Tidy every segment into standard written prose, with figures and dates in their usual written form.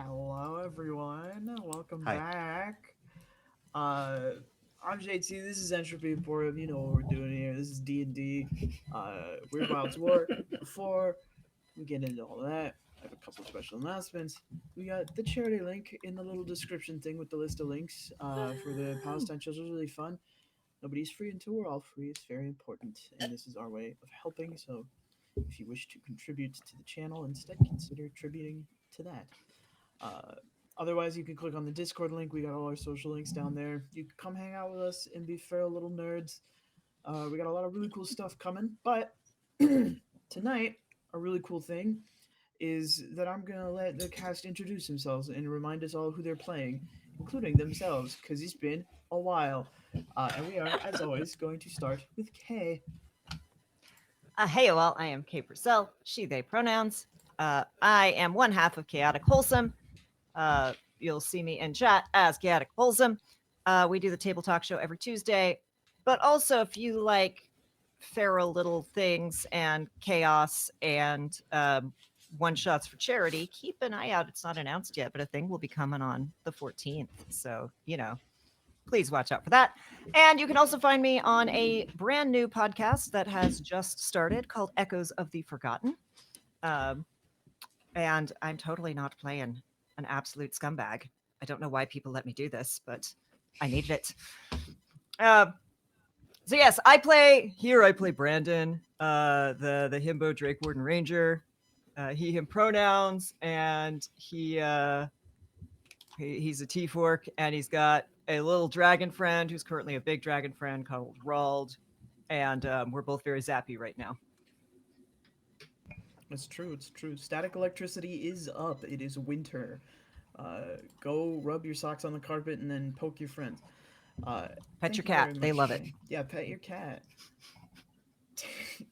Hello, everyone. Welcome Hi. back. Uh, I'm JT. This is Entropy Emporium. You know what we're doing here. This is D&D, Weirdwilds War. Before we get into all that, I have a couple special announcements. We got the charity link in the little description thing with the list of links for the Woo! Palestine shows. It was really fun. Nobody's free until we're all free. It's very important, and this is our way of helping. So if you wish to contribute to the channel, instead consider tributing to that. Uh, Otherwise, you can click on the Discord link. We got all our social links down there. You can come hang out with us and be feral little nerds. We got a lot of really cool stuff coming. But tonight, a really cool thing is that I'm going to let the cast introduce themselves and remind us all who they're playing, including themselves, because it's been a while. And we are, as always, going to start with Kay. Hey, well, I am Kay Purcell, she, they pronouns. I am one half of Chaotic Wholesome. You'll see me in chat as Chaotic Wholesome. We do the Table Talk show every Tuesday, but also if you like feral little things and chaos and one shots for charity, keep an eye out. It's not announced yet, but a thing will be coming on the 14th. So, please watch out for that. And you can also find me on a brand new podcast that has just started called Echoes of the Forgotten. Um, and I'm totally not playing an absolute scumbag. I don't know why people let me do this, but I needed it. Uh, so yes, I play here. I play Brandon, the himbo Drake Warden Ranger. He him pronouns, and he's a T-fork, and he's got a little dragon friend who's currently a big dragon friend called Rald, and we're both very zappy right now. It's true. It's true. Static electricity is up. It is winter. Go rub your socks on the carpet and then poke your friends. Uh, Pet your Thank you cat; very they much, love it. Kay. Yeah, pet your cat.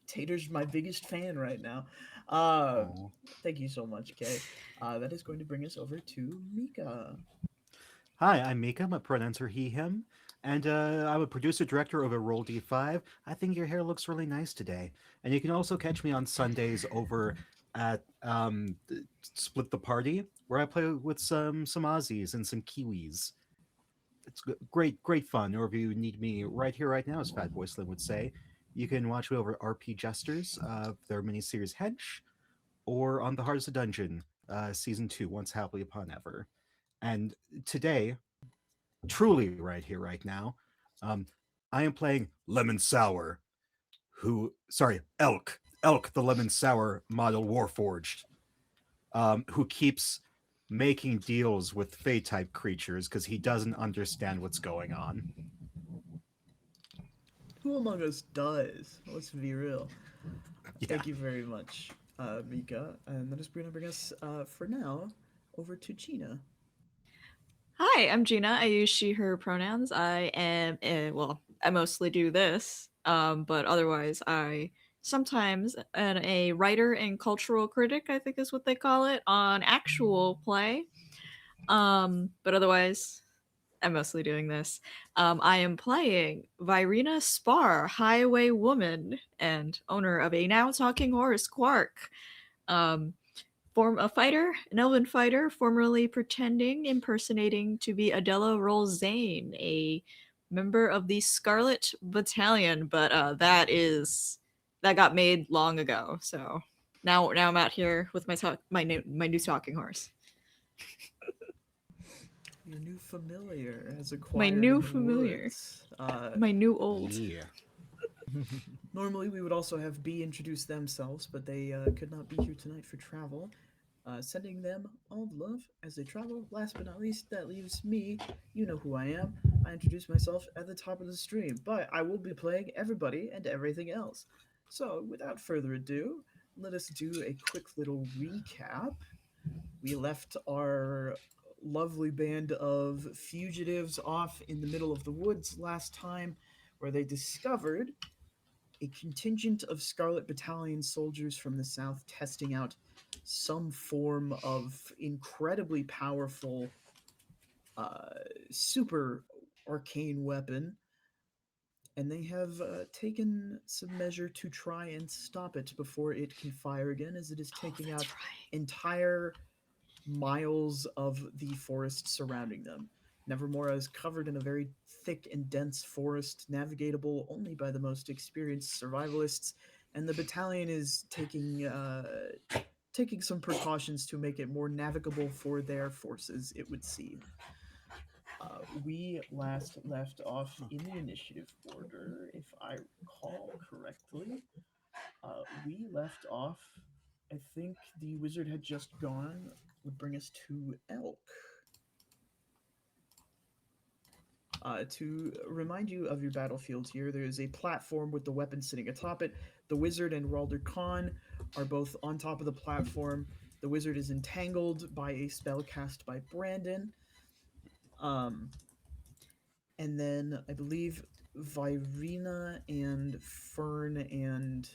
Tater's my biggest fan right now. Uh, Oh. Thank you so much, Kay. That is going to bring us over to Mika. Hi, I'm Mika. My pronouns are he, him. And I'm a producer director over Roll D5. I think your hair looks really nice today. And you can also catch me on Sundays over at Split the Party, where I play with some Aussies and some Kiwis. It's great fun. Or if you need me right here, right now, as Fatboy Slim would say, you can watch me over at RP Jesters, their miniseries Hench, or on the Heart of the Dungeon, season 2, Once Happily Upon Ever. And today, truly right here, right now, um, I am playing Lemon Sour, Elk, the Lemon Sour model Warforged, who keeps making deals with Fey type creatures because he doesn't understand what's going on. Who among us does? Let's be real. Yeah. Thank you very much, Mika. And that is going to bring us, for now, over to Gina. Hi, I'm Gina. I use she, her pronouns. I am, well, I mostly do this, but otherwise, I sometimes am a writer and cultural critic, I think is what they call it, on actual play. But otherwise, I'm mostly doing this. I am playing Virina Spar, Highway Woman, and owner of a now talking horse, Quark. Um, Form a fighter, an elven fighter, formerly pretending, impersonating to be Adela Rolzane, a member of the Scarlet Battalion, but that got made long ago. So now I'm out here with my new talking horse. Your new familiar has My acquired new in the familiar. woods. My new old. Yeah. Normally, we would also have B introduce themselves, but they could not be here tonight for travel. Sending them all the love as they travel. Last but not least, that leaves me. You know who I am. I introduced myself at the top of the stream, but I will be playing everybody and everything else. So, without further ado, let us do a quick little recap. We left our lovely band of fugitives off in the middle of the woods last time, where they discovered a contingent of Scarlet Battalion soldiers from the south testing out some form of incredibly powerful uh, super arcane weapon, and they have taken some measure to try and stop it before it can fire again, as it is Oh, taking that's out right. entire miles of the forest surrounding them. Nevermora is covered in a very thick and dense forest, navigatable only by the most experienced survivalists, and the battalion is taking some precautions to make it more navigable for their forces, it would seem. We last left off in the initiative order, if I recall correctly. We left off, I think the wizard had just gone, would bring us to Elk. To remind you of your battlefield here, there is a platform with the weapon sitting atop it. The wizard and Ralder Khan are both on top of the platform. The wizard is entangled by a spell cast by Brandon. Um, and then I believe Virina and Fern and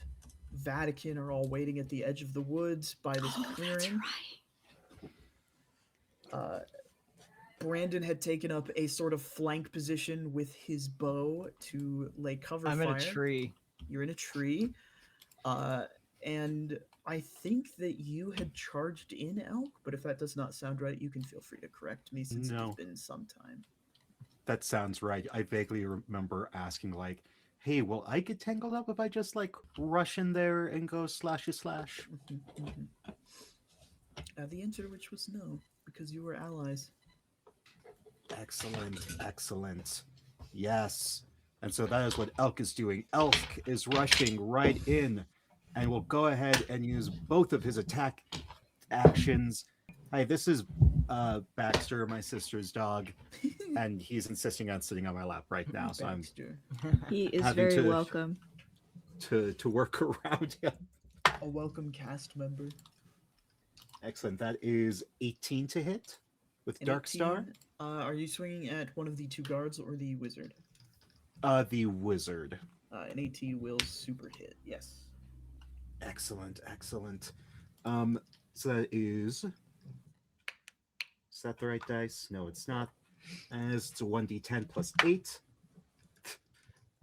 Vatican are all waiting at the edge of the woods by this clearing. right. Brandon had taken up a sort of flank position with his bow to lay cover I'm fire. in a tree. You're in a tree. And I think that you had charged in Elk, but if that does not sound right, you can feel free to correct me since it has No. been some time. That sounds right. I vaguely remember asking, like, hey, will I get tangled up if I just, like, rush in there and go slashy slash? The answer to which was no, because you were allies. Excellent, excellent. Yes. And so that is what Elk is doing. Elk is rushing right in and will go ahead and use both of his attack actions. Hi, this is Baxter, my sister's dog, and he's insisting on sitting on my lap right now, so I'm Baxter, He is Having very to- welcome. to work around him. a welcome cast member. Excellent. That is 18 to hit with An Dark Star. 18, are you swinging at one of the two guards or the wizard? The wizard. An 18 will super hit, yes. Excellent, excellent. So that is that the right dice? No, it's not. As it's a 1d10 plus 8.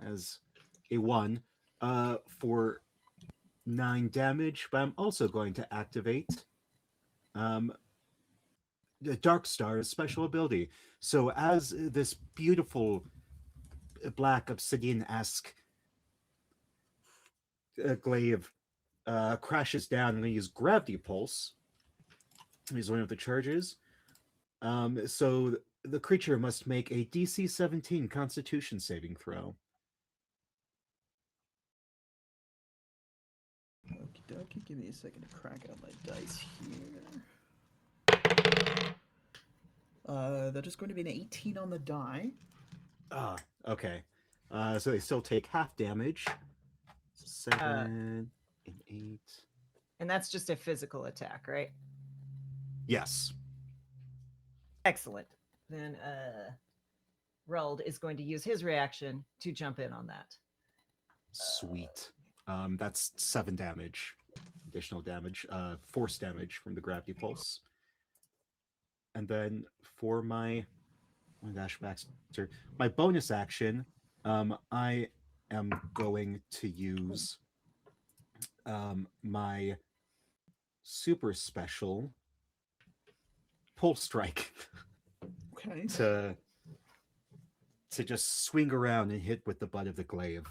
As a 1. For 9 damage, but I'm also going to activate the Dark Star's special ability. So as this beautiful black obsidian-esque glaive crashes down, and I use Gravity Pulse. Is one of the charges. So the creature must make a DC 17 Constitution saving throw. Okie dokie, give me a second to crack out my dice here. That is going to be an 18 on the die. Ah, okay. So they still take half damage. 7 and 8. And that's just a physical attack, right? Yes. Excellent. Then Reld is going to use his reaction to jump in on that. Sweet. That's 7 damage. Additional damage. Force damage from the Gravity Pulse. And then for my dash Baxter, my bonus action, I am going to use my super special Pulse Strike Okay. to just swing around and hit with the butt of the glaive.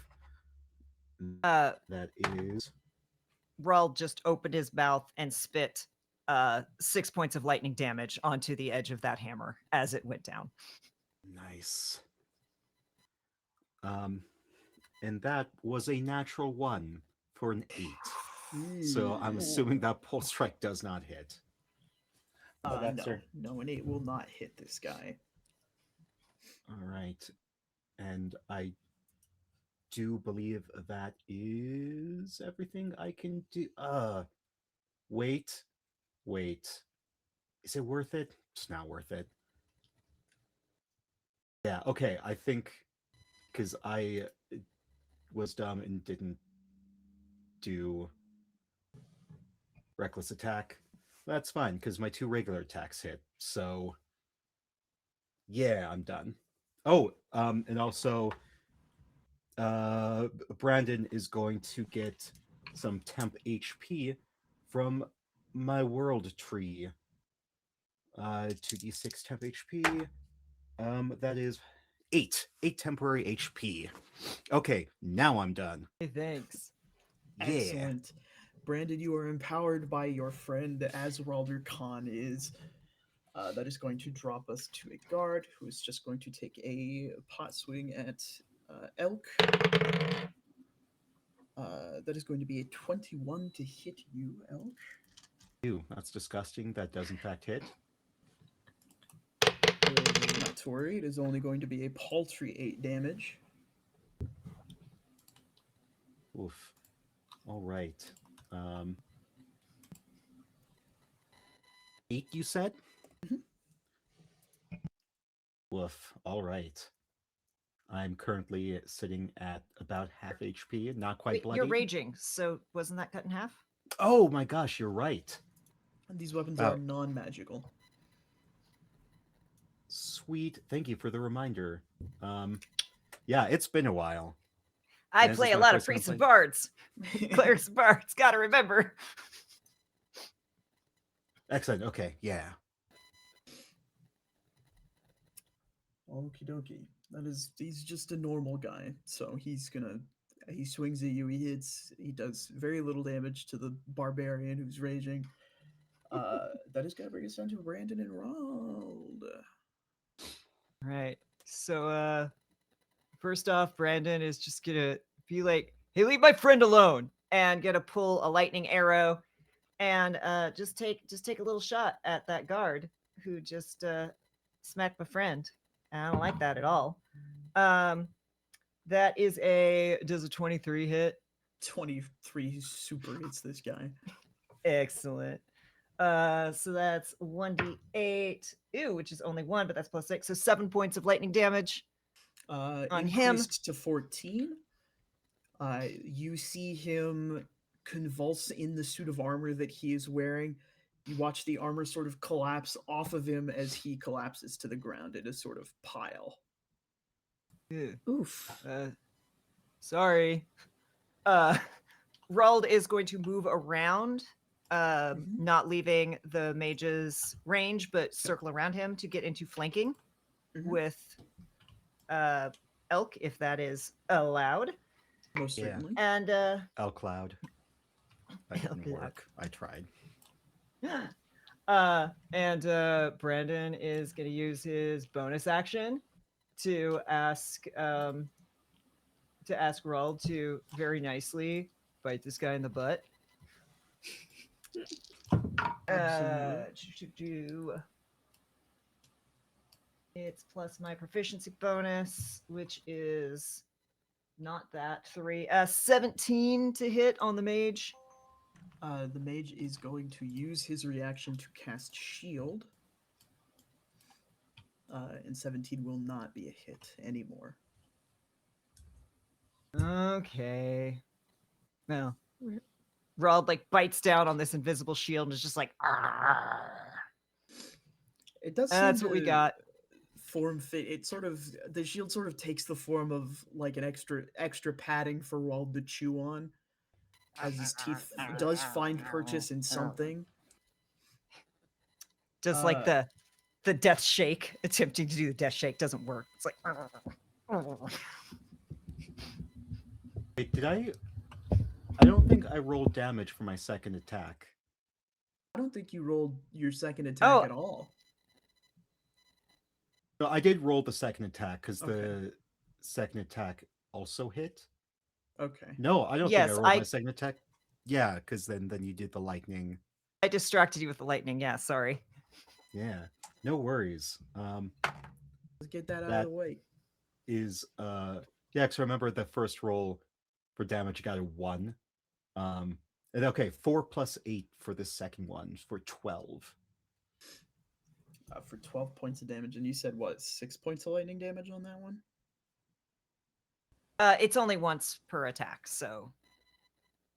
Uh, That is Reld just opened his mouth and spit 6 points of lightning damage onto the edge of that hammer as it went down. nice. And that was a natural 1 for an 8. So I'm assuming that Pulse Strike does not hit. No, an 8 will not hit this guy. All right. And I do believe that is everything I can do. Wait. Is it worth it? It's not worth it. Yeah, okay. I think because I was dumb and didn't do reckless attack. That's fine because my 2 regular attacks hit. So yeah, I'm done. Oh, and also Brandon is going to get some temp HP from my world tree 2d6 temp HP. That is 8 temporary HP. Okay, now I'm done. Hey, thanks. Yeah. Excellent. Brandon, you are empowered by your friend Azralder Khan is. That is going to drop us to a guard who is just going to take a pot swing at Elk. That is going to be a 21 to hit you, Elk. Ew, that's disgusting. That does in fact hit. Not to worry, it is only going to be a paltry 8 damage. Oof. All right. 8, you said? Mhm. Woof. All right. I'm currently sitting at about half HP, not quite Wait, bloody. you're raging, so wasn't that cut in half? Oh my gosh, you're right. And these weapons Wow. are non-magical. Sweet. Thank you for the reminder. Yeah, it's been a while. I And this play is a my lot of first time priests and playing- bards. Clerics and bards, gotta remember. Excellent. Okay, yeah. Okie dokie. He's just a normal guy, so he swings at you, he does very little damage to the barbarian who's raging. That is gonna bring us down to Brandon and Rold. Right. So first off, Brandon is just gonna be like, hey, leave my friend alone, and gonna pull a lightning arrow and just take a little shot at that guard who just smacked my friend. I don't like that at all. That is does a 23 hit? 23 super hits this guy. Excellent. So that's 1d8, ew, which is only 1, but that's plus 6, so 7 points of lightning damage. On him. Increased to 14. You see him convulse in the suit of armor that he is wearing. You watch the armor sort of collapse off of him as he collapses to the ground in a sort of pile. Ew. Oof. Sorry. Rald is going to move around, Mhm. not leaving the mage's range, but circle around him to get into flanking Mhm. with Elk, if that is allowed. Most Yeah. certainly. And L Cloud. That L didn't Cloud. work. I tried. Brandon is going to use his bonus action to ask Rald to very nicely bite this guy in the butt. Absolutely. It's plus my proficiency bonus, which is not that 3. 17 to hit on the mage. The mage is going to use his reaction to cast shield. And 17 will not be a hit anymore. Okay. Well, Rald like bites down on this invisible shield and is just like, "Arr." It does. That's seem what we to got. Form fit. It sort of the shield sort of takes the form of like an extra padding for Rald to chew on, as his teeth does find purchase in something. Just like the death shake, attempting to do the death shake doesn't work. It's like, Wait, did I don't think I rolled damage for my second attack. I don't think you rolled your second attack Oh. at all. No, I did roll the second attack because Okay. the second attack also hit. Okay. No, I don't Yes, think I rolled my second attack. Yeah, because then you did the lightning. I distracted you with the lightning. Yeah, sorry. Yeah, no worries. Let's get that out That- of the way. Is yeah, because remember the first roll for damage you got a 1. And okay, 4 plus 8 for the second one for 12. For 12 points of damage, and you said what, 6 points of lightning damage on that one? It's only once per attack, so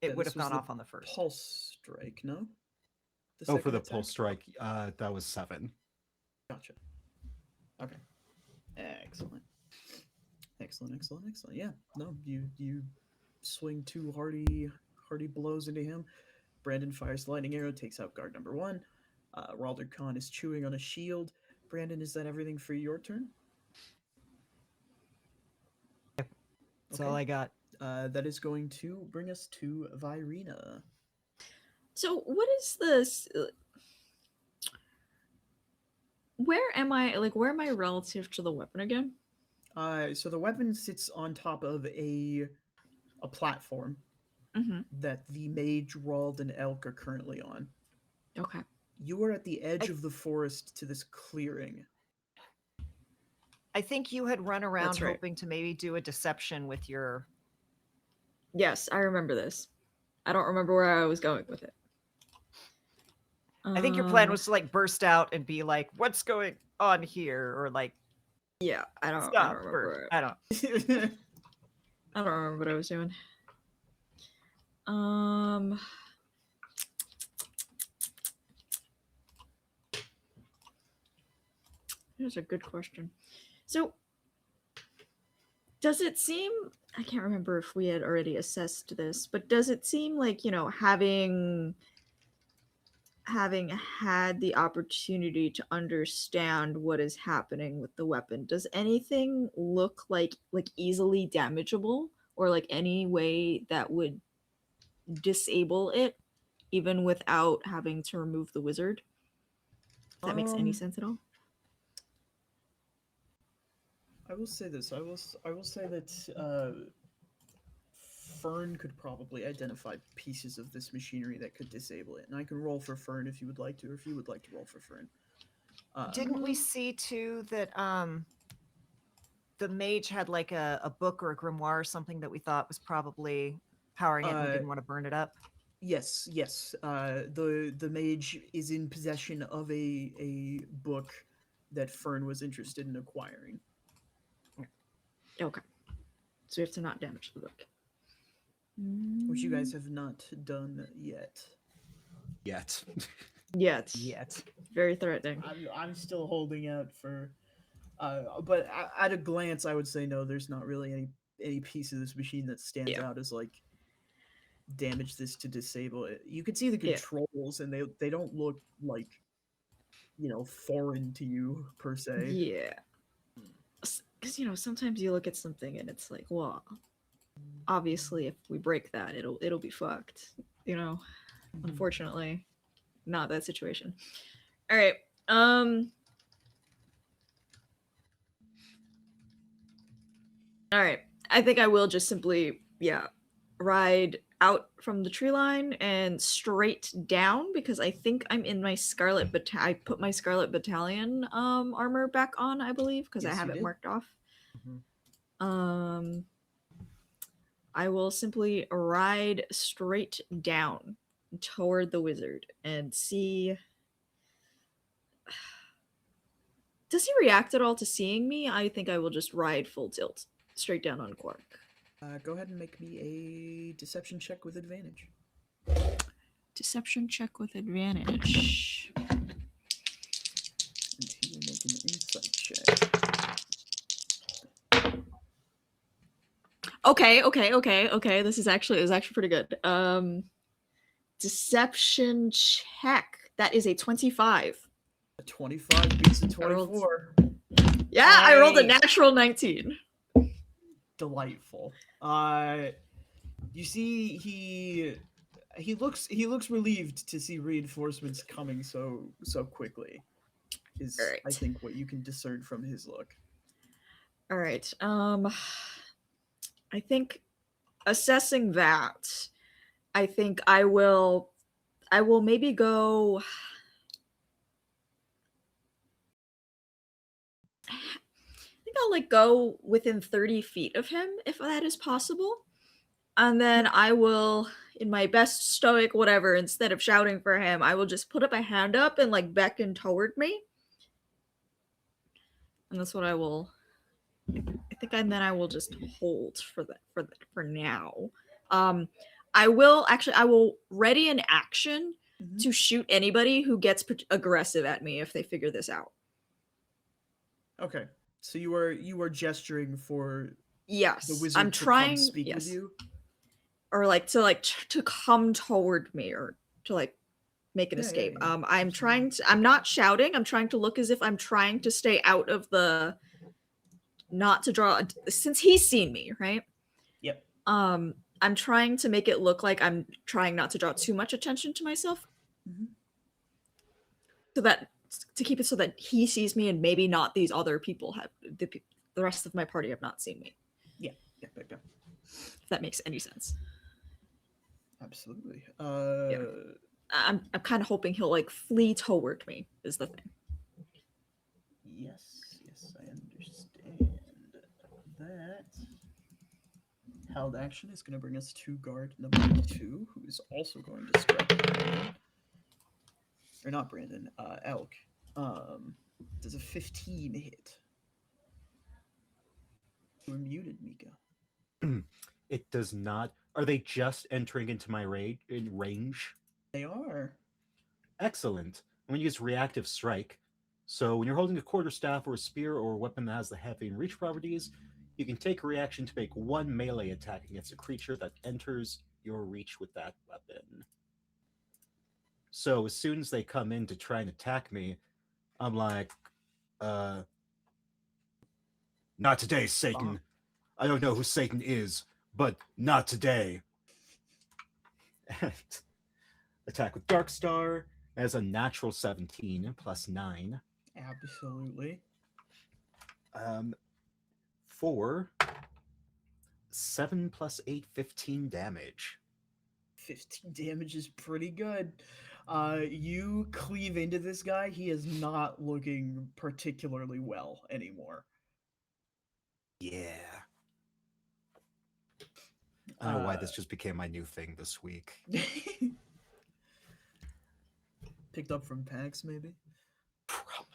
it Yeah, would this have was gone the off on the first. Pulse strike, no? Oh, for second the attack? pulse strike, that was 7. Gotcha. Okay. Excellent. Excellent. Yeah. No, you swing 2 hearty blows into him. Brandon fires the lightning arrow, takes out guard number 1. Ralder Khan is chewing on a shield. Brandon, is that everything for your turn? That's all I got. That is going to bring us to Virina. So what is this? Where am I? Like, where am I relative to the weapon again? So the weapon sits on top of a platform Mm-hmm. that the mage, Rald, and Elk are currently on. Okay. You are at the edge of the forest to this clearing. I think you had run around That's right. hoping to maybe do a deception with your. Yes, I remember this. I don't remember where I was going with it. I think your plan was to like burst out and be like, "What's going on here?" Or like, Yeah, I don't "Stop!" remember. Or I don't. I don't remember what I was doing. Here's a good question. So, does it seem? I can't remember if we had already assessed this, but does it seem like, having had the opportunity to understand what is happening with the weapon, does anything look like easily damageable, or like any way that would disable it even without having to remove the wizard? If that makes any sense at all. I will say this. I will say that Fern could probably identify pieces of this machinery that could disable it, and I can roll for Fern if you would like to, or if you would like to roll for Fern. Didn't we see too that the mage had like a book or a grimoire or something that we thought was probably powering it and we didn't want to burn it up? Yes. The mage is in possession of a book that Fern was interested in acquiring. Okay. So we have to not damage the book. Which you guys have not done yet. Yet. Yet. Very threatening. I'm still holding out for... but at a glance, I would say no, there's not really any piece of this machine that stands out as like damage this to disable it. You can see the controls, and they don't look like, foreign to you per se. Yeah. Because sometimes you look at something and it's like, well, obviously if we break that, it'll be fucked. Unfortunately, not that situation. All right. All right. I think I will just simply, ride out from the tree line and straight down, because I think I'm in my Scarlet I put my Scarlet Battalion armor back on, I believe, because I have it marked off. Mm-hmm. I will simply ride straight down toward the wizard and see. Does he react at all to seeing me? I think I will just ride full tilt straight down on Quark. Go ahead and make me a deception check with advantage. Deception check with advantage. And he will make an insight check. Okay. This is actually pretty good. Deception check. That is a 25. A 25 beats a 24. Yeah, I rolled a natural 19. Delightful. You see, he looks relieved to see reinforcements coming so quickly. Is right. I think what you can discern from his look. All right. I think assessing that, I think I will maybe go. I think I'll go within 30 feet of him if that is possible. And then I will, in my best stoic whatever, instead of shouting for him, I will just put up a hand up and beckon toward me. And that's what I will. I think, and then I will just hold for now. I will ready an action to shoot anybody who gets aggressive at me if they figure this out. Okay, so you are gesturing for the wizard I'm trying to come speak with you, or to come toward me, or to make an Yeah, escape. yeah, I'm not shouting. I'm trying to look as if I'm trying to stay out of the, not to draw, since he's seen me, right? Yep. I'm trying to make it look like I'm trying not to draw too much attention to myself, Mhm. so that, to keep it so that he sees me and maybe not these other people have, the rest of my party have not seen me. Yeah. If that makes any sense. Absolutely. I'm kind of hoping he'll like flee toward me is the thing. Yes, I understand that. Held action is going to bring us to guard number 2, who is also going to strike Brandon. Or not Brandon, Elk. Does a 15 hit? You were muted, Mika. It does not. Are they just entering into my range? They are. Excellent. I'm going to use reactive strike. So when you're holding a quarterstaff or a spear or a weapon that has the heavy and reach properties, you can take a reaction to make one melee attack against a creature that enters your reach with that weapon. So as soon as they come in to try and attack me, I'm like, not today, Satan. I don't know who Satan is, but not today. And attack with Darkstar as a natural 17 plus 9. Absolutely. For 7 plus 8, 15 damage. 15 damage is pretty good. You cleave into this guy. He is not looking particularly well anymore. Yeah. I don't know why this just became my new thing this week. Picked up from PAX, maybe? Probably.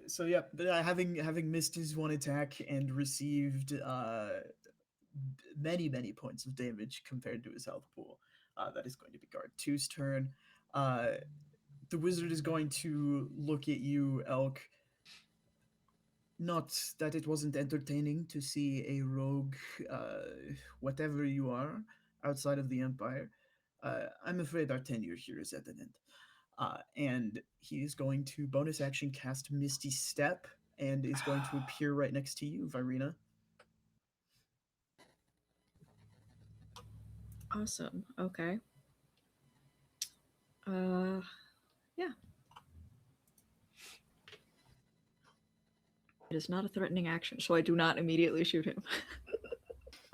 So yeah, having missed his one attack and received many points of damage compared to his health pool, that is going to be guard 2's turn. The wizard is going to look at you, Elk. Not that it wasn't entertaining to see a rogue, whatever you are, outside of the Empire. I'm afraid our tenure here is at an end. And he is going to bonus action cast Misty Step and is going to appear right next to you, Virina. Awesome. Okay. Yeah. It is not a threatening action, so I do not immediately shoot him.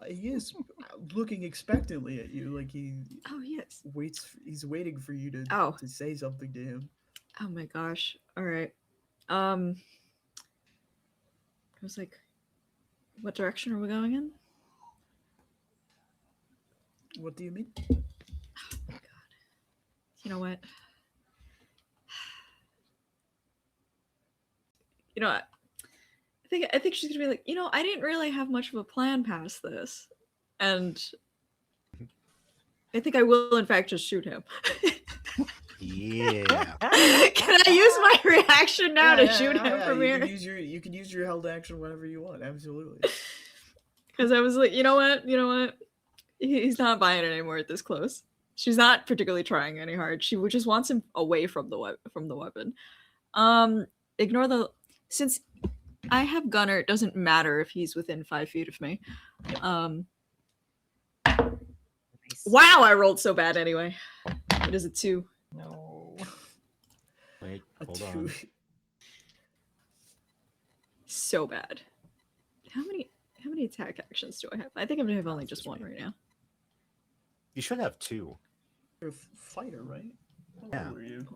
He is looking expectantly at you, like he Oh yes. He's waiting for you to say something to him. Oh my gosh. All right. I was like, what direction are we going in? What do you mean? Oh my god. You know what? You know what? I think she's gonna be like, I didn't really have much of a plan past this. And I think I will in fact just shoot him. Yeah. Can I use my reaction now to shoot him from here? You can use your held action whenever you want, absolutely. Because I was like, you know what? He's not buying it anymore at this close. She's not particularly trying any hard. She just wants him away from the weapon. Ignore the, since I have Gunner, it doesn't matter if he's within 5 feet of me. Wow, I rolled so bad anyway. It is a 2. No. Wait, A hold 2. on. So bad. How many attack actions do I have? I think I'm gonna have only just one right now. You should have 2. You're a fighter, right? Yeah. How old are you?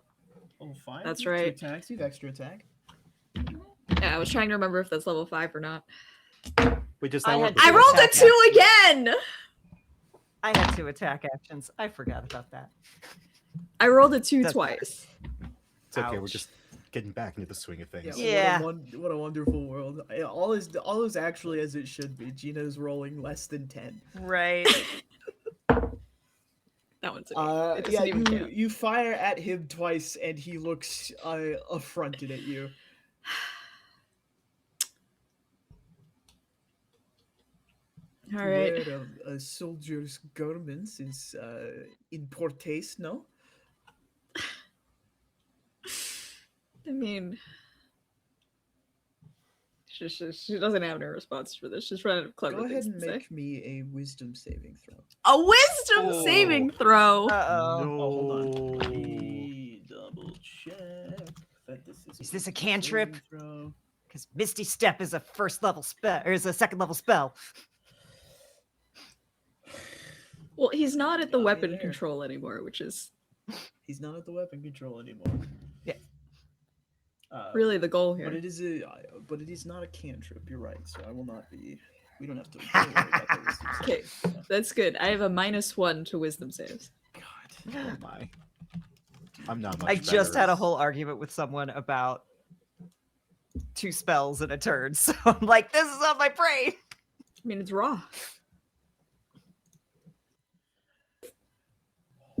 Level 5? That's You have right. 2 attacks. You have extra attack. Yeah, I was trying to remember if that's level 5 or not. Wait, does I that had work? I two rolled a attack 2 again! I had 2 attack actions. I forgot about that. I rolled a 2 That's twice. It's okay. We're Ouch. just getting back into the swing of things. Yeah. What a wonderful world. All is actually as it should be. Gina's rolling less than 10. Right. That one's it doesn't even count. You fire at him twice and he looks affronted at you. All to right. wear a soldier's garments is in poor taste, no? I mean, she doesn't have any response for this. She's running out of clever Go ahead things and to say. make me a wisdom saving throw. A wisdom saving throw. Uh-oh. Oh, hold on. No. Let me double check that this is. Is this a wisdom cantrip? saving throw. Because Misty Step is a first level spell, or is a second level spell. Well, he's not at the Got me weapon there. control anymore, which is He's not at the weapon control anymore. Yeah. really the goal here. But it is not a cantrip. You're right. So I will not be. We don't have to worry about the wisdom Okay, saving throw. that's good. I have a -1 to wisdom saves. God. Oh my. I'm not much I just better. had a whole argument with someone about 2 spells in a turn, so I'm like, this is on my brain. I mean, it's raw.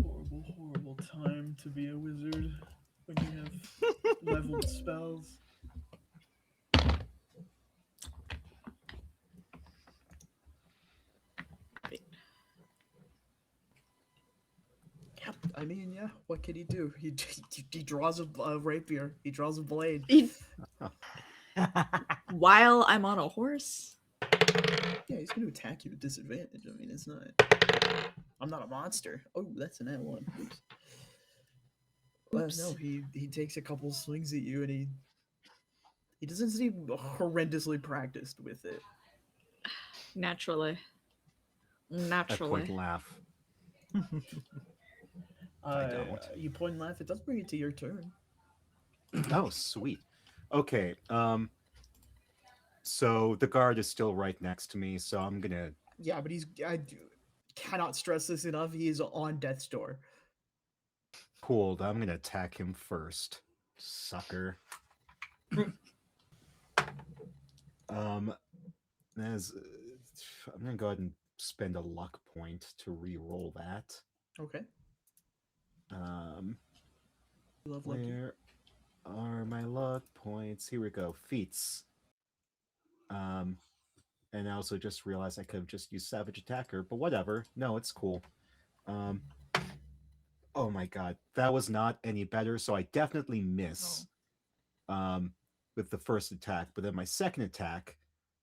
Horrible, horrible time to be a wizard when you have leveled spells. Yep. I mean, yeah. What can he do? He draws a rapier. He draws a blade. While I'm on a horse. Yeah, he's going to attack you at disadvantage. I mean, it's not. I'm not a monster. Oh, that's an N1. Oops. Well, Oops. no, he takes a couple swings at you, and he doesn't seem horrendously practiced with it. Naturally. I point Naturally. and laugh. don't. You point and laugh. It does bring it to your turn. Oh, sweet. Okay. So the guard is still right next to me, so I'm gonna. Yeah, but cannot stress this enough. He is on death's door. Cool. I'm gonna attack him first. Sucker. As I'm gonna go ahead and spend a luck point to re-roll that. Okay. You love lucky. Where are my luck points? Here we go. Feats. And I also just realized I could have just used Savage Attacker, but whatever. No, it's cool. Oh my god, that was not any better, so I definitely miss with the first attack. But then my second attack,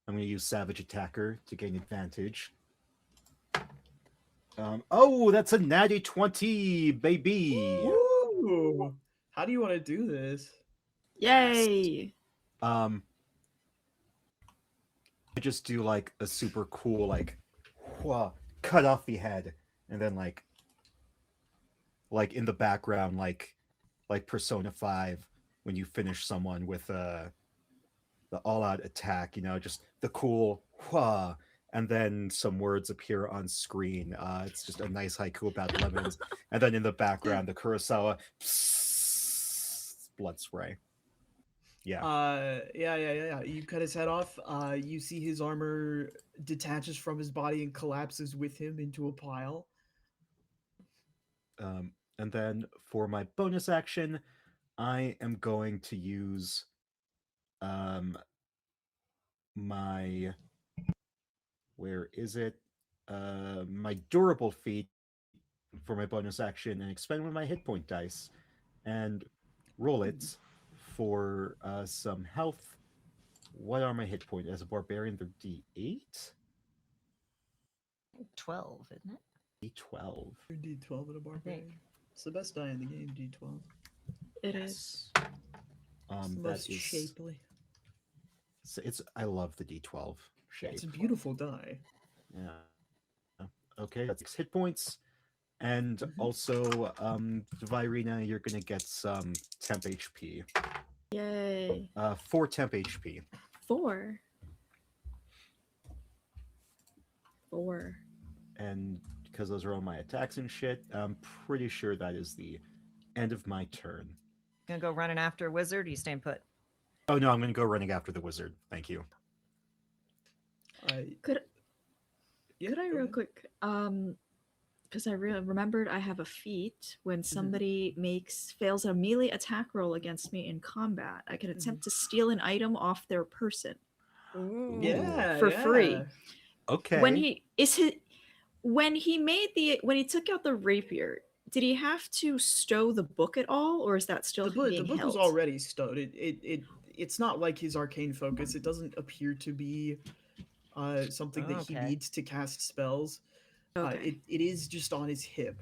I'm going to use Savage Attacker to gain advantage. Oh, that's a natty 20, baby! Ooh. How do you want to do this? Yay! I just do like a super cool like cut off the head and then like in the background like Persona 5 when you finish someone with the all-out attack, you know, just the cool and then some words appear on screen. It's just a nice haiku about lemons, and then in the background the Kurosawa blood spray. Yeah. Yeah. You cut his head off. You see his armor detaches from his body and collapses with him into a pile. And then for my bonus action, I am going to use my where is it? My durable feat for my bonus action and expend one of my hit point dice and roll it for some health. What are my hit points? As a barbarian, they're D8? 12, isn't it? D12. You're D12 at a barbarian. It's the best die in the game, D12. It is. It's the That most is shapely. it's I love the D12 shape. It's a beautiful die. Yeah. Okay, that's 6 hit points. And also, Virina, you're gonna get some temp HP. Yay. 4 temp HP. 4. And because those are all my attacks and shit, I'm pretty sure that is the end of my turn. Gonna go running after a wizard, or you staying put? Oh no, I'm gonna go running after the wizard. Thank you. Could I go real ahead. quick? Because I remembered I have a feat when somebody fails a melee attack roll against me in combat. I can attempt to steal an item off their person. Yeah. For free. Okay. When he took out the rapier, did he have to stow the book at all, or is that still The being book was held? already stowed. It's not like his arcane focus. It doesn't appear to be something that he Okay. needs to cast spells. Okay. It is just on his hip.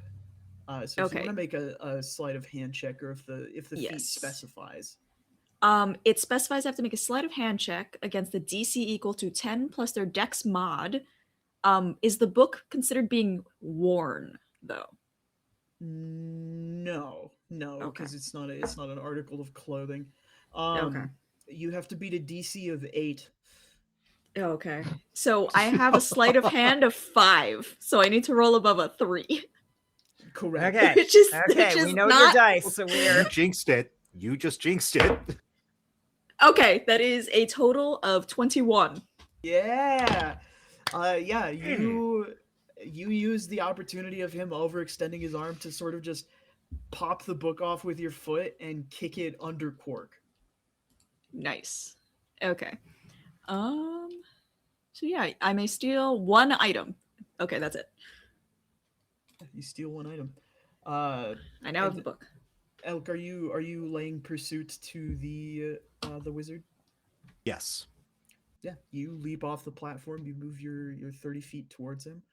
So if you want Okay. to make a sleight of hand check, or if the feat Yes. specifies, It specifies I have to make a sleight of hand check against the DC equal to 10 plus their Dex mod. Is the book considered being worn though? no, Okay. because it's not an article of clothing. Okay. You have to beat a DC of 8. Okay. So I have a sleight of hand of 5, so I need to roll above a 3. Correct. Okay. Which is We know not your dice, so You we're jinxed it. You just jinxed it. okay. That is a total of 21. Yeah. Yeah, you use the opportunity of him overextending his arm to sort of just pop the book off with your foot and kick it under Quark. Nice. Okay. So yeah, I may steal 1 item. Okay, that's it. You steal 1 item. I now have the And book. Elk, are you laying pursuit to the wizard? Yes. Yeah, you leap off the platform. You move your 30 feet towards him.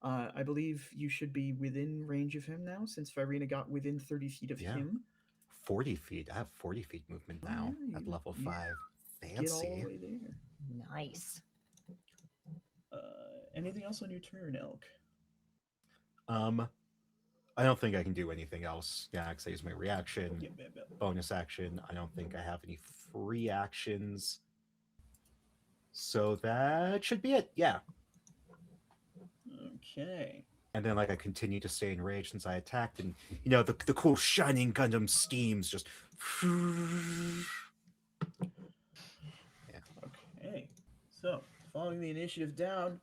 I believe you should be within range of him now, since Firina got within 30 feet of Yeah. him. 40 feet. I have 40 feet movement Oh, now yeah, at level you 5. Get all the Fancy. way there. nice. Anything else on your turn, Elk? I don't think I can do anything else. Yeah, because I use my reaction, Yep. bonus action. I don't think I have any free actions. So that should be it. Yeah. Okay. And then like I continue to stay enraged since I attacked, and the cool shining Gundam schemes just Okay. So, following the initiative down,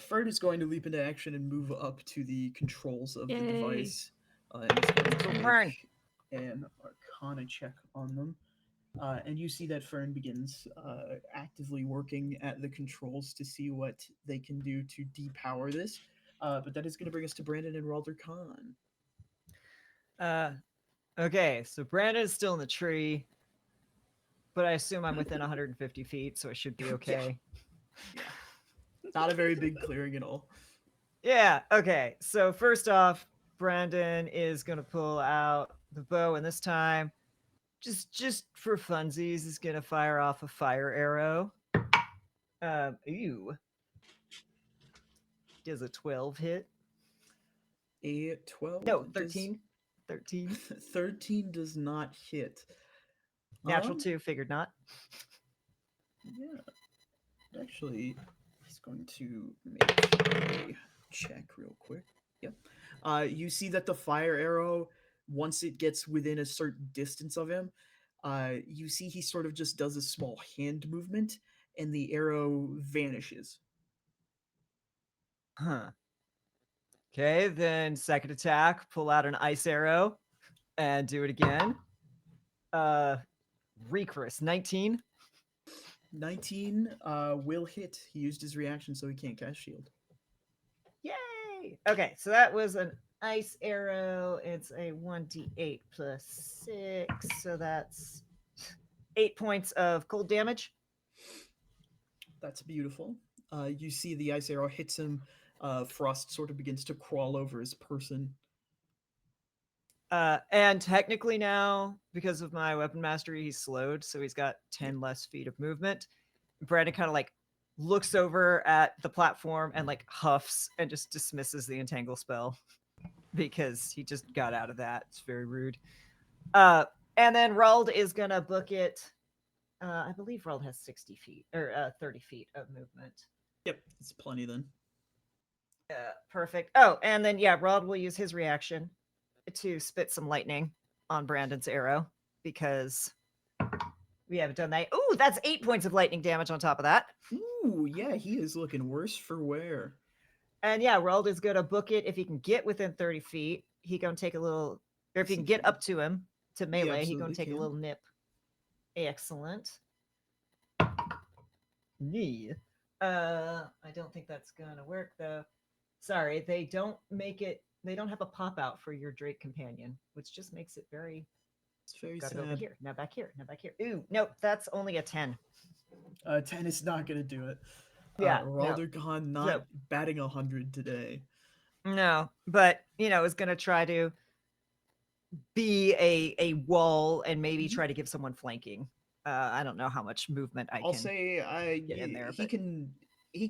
Ferd is going to leap into action and move up to the controls of the Yay. device. And he's going to Fern. make an Arcana check on them. And you see that Fern begins actively working at the controls to see what they can do to depower this. But that is going to bring us to Brandon and Ralder Khan. Okay, so Brandon is still in the tree, but I assume I'm within 150 feet, so it should be okay. Yeah. Not a very big clearing at all. Yeah, okay. So first off, Brandon is gonna pull out the bow, and this time, just for funsies, is gonna fire off a fire arrow. Ooh. Does a 12 hit? A 12? No, 13. 13. 13 does not hit. Natural 2, figured not. Yeah. Actually, he's going to make a check real quick. Yep. You see that the fire arrow, once it gets within a certain distance of him, you see he sort of just does a small hand movement, and the arrow vanishes. Huh. Okay, then second attack, pull out an ice arrow and do it again. Recriss, 19. 19 will hit. He used his reaction, so he can't cast shield. Yay! Okay, so that was an ice arrow. It's a 1d8 plus 6, so that's 8 points of cold damage. That's beautiful. You see the ice arrow hits him. Frost sort of begins to crawl over his person. And technically now, because of my weapon mastery, he's slowed, so he's got 10 less feet of movement. Brandon kind of like looks over at the platform and like huffs and just dismisses the entangle spell because he just got out of that. It's very rude. And then Rald is gonna book it. I believe Rald has 60 feet or 30 feet of movement. Yep, it's plenty then. Perfect. Oh, and then yeah, Rald will use his reaction to spit some lightning on Brandon's arrow because we haven't done that. Ooh, that's 8 points of lightning damage on top of that. Ooh, yeah, he is looking worse for wear. And yeah, Rald is gonna book it if he can get within 30 feet. He gonna take a little, or if you can get up to him to melee, he gonna absolutely take can. a little nip. Excellent. Yeah. I don't think that's gonna work though. Sorry, they don't make it. They don't have a pop out for your Drake companion, which just makes it very. It's very Gotta go over sad. here. Now back here. Now back here. Ooh, nope. That's only a 10. 10 is not going to do it. Yeah, no. Ralder Khan not So- batting 100 today. No, but is gonna try to be a wall and maybe Mhm. try to give someone flanking. I don't know how much movement I I'll can say get in there. he But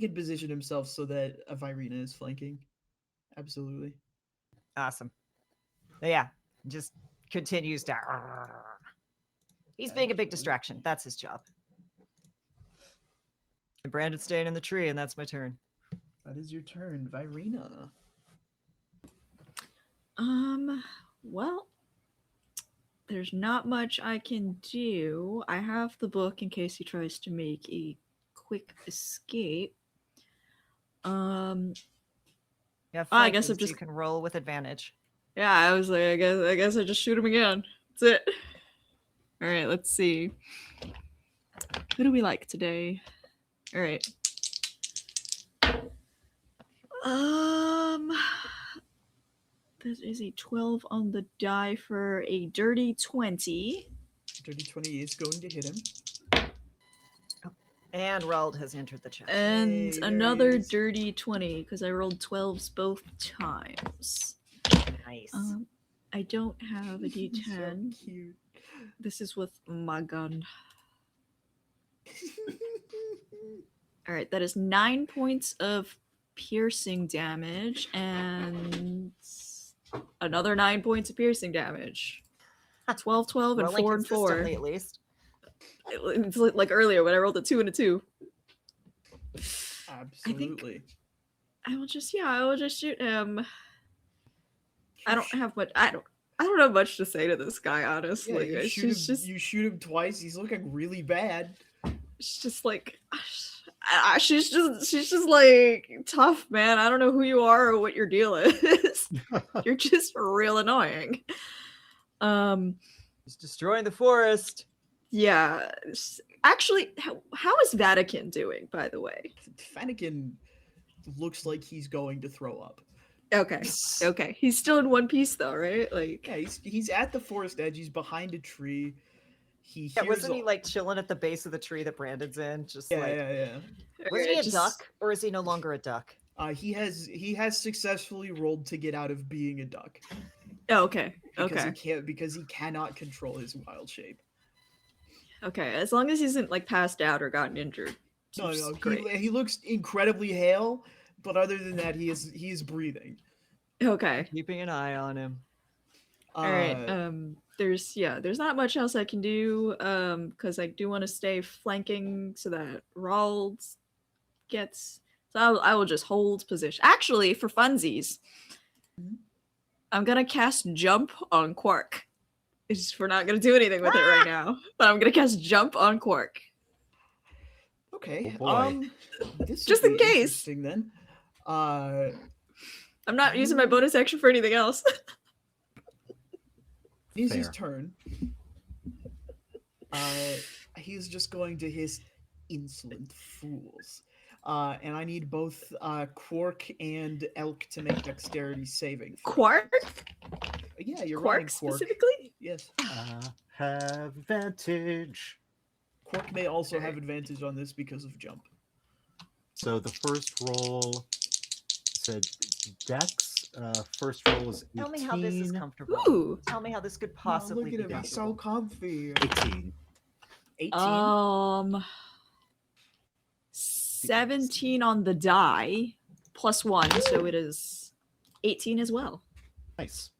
can position himself so that Virina is flanking. Absolutely. awesome. But yeah, just continues to. He's being a big Absolutely. distraction. That's his job. And Brandon's staying in the tree, and that's my turn. That is your turn, Virina. Well, there's not much I can do. I have the book in case he tries to make a quick escape. Yeah, I guess flanking, I'm so just you can roll with advantage. Yeah, I was like, I guess I just shoot him again. That's it. All right, let's see. Who do we like today? All right. That is a 12 on the die for a dirty 20. Dirty 20 is going to hit him. And Rald has entered the chat. And Hey, there another he is. dirty 20 because I rolled 12s both times. Nice. I don't have a He's so d10. cute. This is with my gun. All right, that is 9 points of piercing damage and another 9 points of piercing damage. 12, 12, and Rolling 4 and 4. consistently, at least. It's like earlier when I rolled a 2 and a 2. Absolutely. I will just shoot him. I don't have much. I don't have much to say to this guy, Yeah, honestly. you She's shoot him twice. He's looking really bad. just like she's just like tough, man. I don't know who you are or what your deal is. You're just real annoying. He's destroying the forest. Yeah. Actually, how is Vatican doing, by the way? Fennekin looks like he's going to throw up. Okay. Okay. He's still in one piece though, right? Like Yeah, he's at the forest edge. He's behind a tree. He Yeah, hears wasn't he like chilling at the base of the tree that Brandon's in? Just yeah, like yeah. wasn't he a just- duck? Or is he no longer a duck? He has successfully rolled to get out of being a duck Oh, okay. because Okay. because he cannot control his wild shape. Okay. As long as he isn't like passed out or gotten injured. No, Seems no, great. he looks incredibly hale, but other than that, he is breathing. Okay. Keeping an eye on him. All right. There's not much else I can do because I do want to stay flanking so that Rald gets. So I will just hold position. Actually, for funsies, Mhm. I'm gonna cast Jump on Quark. We're not gonna do anything with it right now, but I'm gonna cast Jump on Quark. Okay. Oh, boy. This Just will in be case. interesting then. I'm not using my bonus action for anything else. It's his Fair. turn. He's just going to hiss, "Insolent fools." And I need both Quark and Elk to make dexterity saving. throws. Quark? Yeah, you're Quark running Quark. specifically? Yes. Have advantage. Quark may also have advantage on this because of jump. So the first roll said Dex. First roll is 18. Tell me how this is comfortable. Ooh. Tell me how this could Oh, possibly look at be him, he's so comfortable. comfy. 18. 18. 17 on the die plus 1, so it is 18 as well. Nice.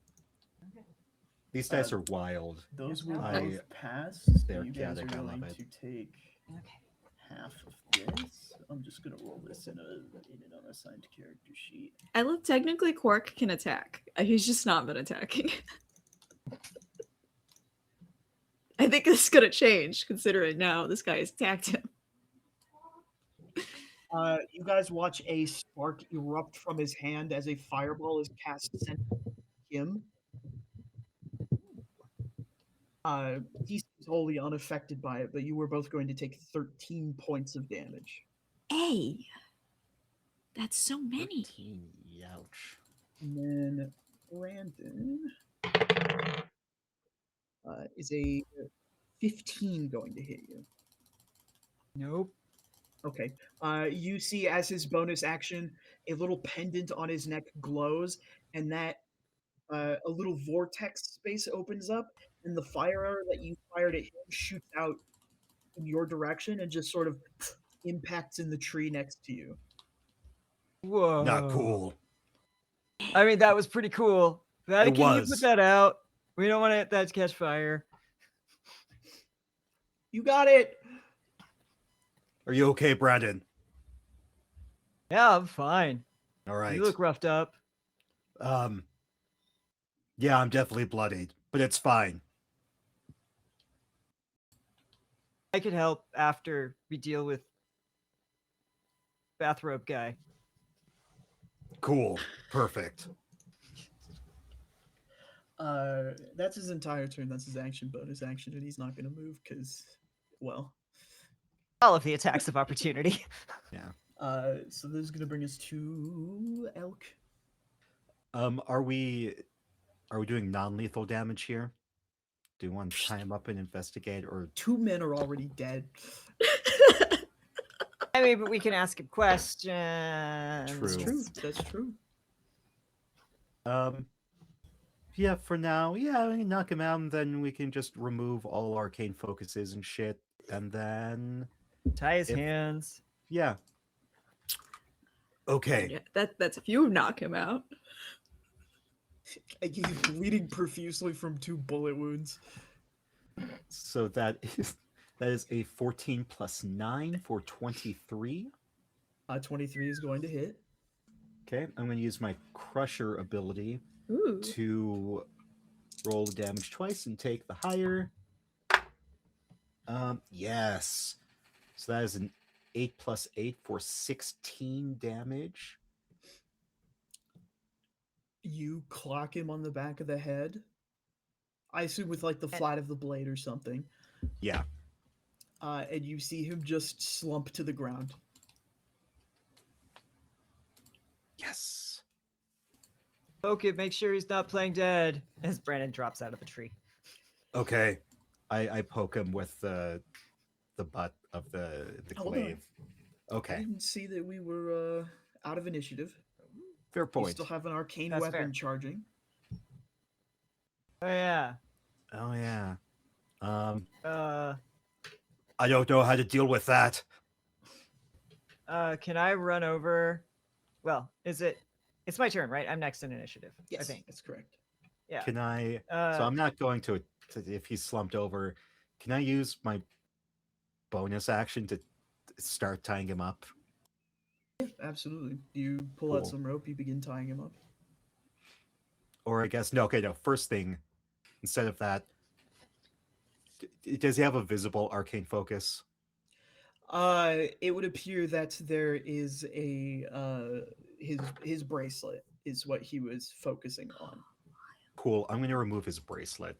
These dice are wild. Those will I both pass. they're You guys are chaotic, I love going it. to take Okay. half of this. I'm just gonna roll this in an unassigned character sheet. I love technically Quark can attack. He's just not been attacking. I think this is gonna change considering now this guy has attacked him. You guys watch a spark erupt from his hand as a fireball is cast sent him. He seems wholly unaffected by it, but you were both going to take 13 points of damage. A. That's so many. 13, ouch. And then Brandon is a 15 going to hit you. Nope. Okay. You see as his bonus action, a little pendant on his neck glows, and that a little vortex space opens up, and the fire arrow that you fired at him shoots out in your direction and just sort of impacts in the tree next to you. Whoa. Not cool. I mean, that was pretty cool. It Can you was. put that out? We don't want that to catch fire. You got it. Are you okay, Brandon? Yeah, I'm fine. All right. You look roughed up. Yeah, I'm definitely bloodied, but it's fine. I could help after we deal with bathrobe guy. Cool. Perfect. That's his entire turn. That's his action, bonus action, and he's not going to move because, well. All of the attacks of opportunity. Yeah. So this is going to bring us to Elk. Are we doing non-lethal damage here? Do you want to tie him up and investigate, or 2 men are already dead. I mean, but we can ask him questions. That's true. That's true. Yeah, for now, yeah, we can knock him out, and then we can just remove all arcane focuses and shit, and then Tie his hands. yeah. Okay. Yeah, that's if you knock him out. He's bleeding profusely from 2 bullet wounds. So that is a 14 plus 9 for 23. 23 is going to hit. Okay, I'm going to use my Crusher ability Ooh. to roll the damage twice and take the higher. Yes. So that is an 8 plus 8 for 16 damage. You clock him on the back of the head. I assume with like the flat of the blade or something. Yeah. And you see him just slump to the ground. Yes. Poke it, make sure he's not playing dead. As Brandon drops out of the tree. Okay. I poke him with the butt of the Hold glaive. I Okay. didn't see that we were out of initiative. Fair You point. still have an arcane That's weapon fair. charging. Oh yeah. Oh yeah. Uh I don't know how to deal with that. can I run over? Well, it's my turn, right? I'm next in initiative. Yes, I think. that's correct. Yeah. Can I so Uh, I'm not going to if he's slumped over, can I use my bonus action to start tying him up? Absolutely. You pull Cool. out some rope, you begin tying him up. Or I guess no, first thing, instead of that, does he have a visible arcane focus? It would appear that there is a his bracelet is what he was focusing on. Cool. I'm going to remove his bracelet.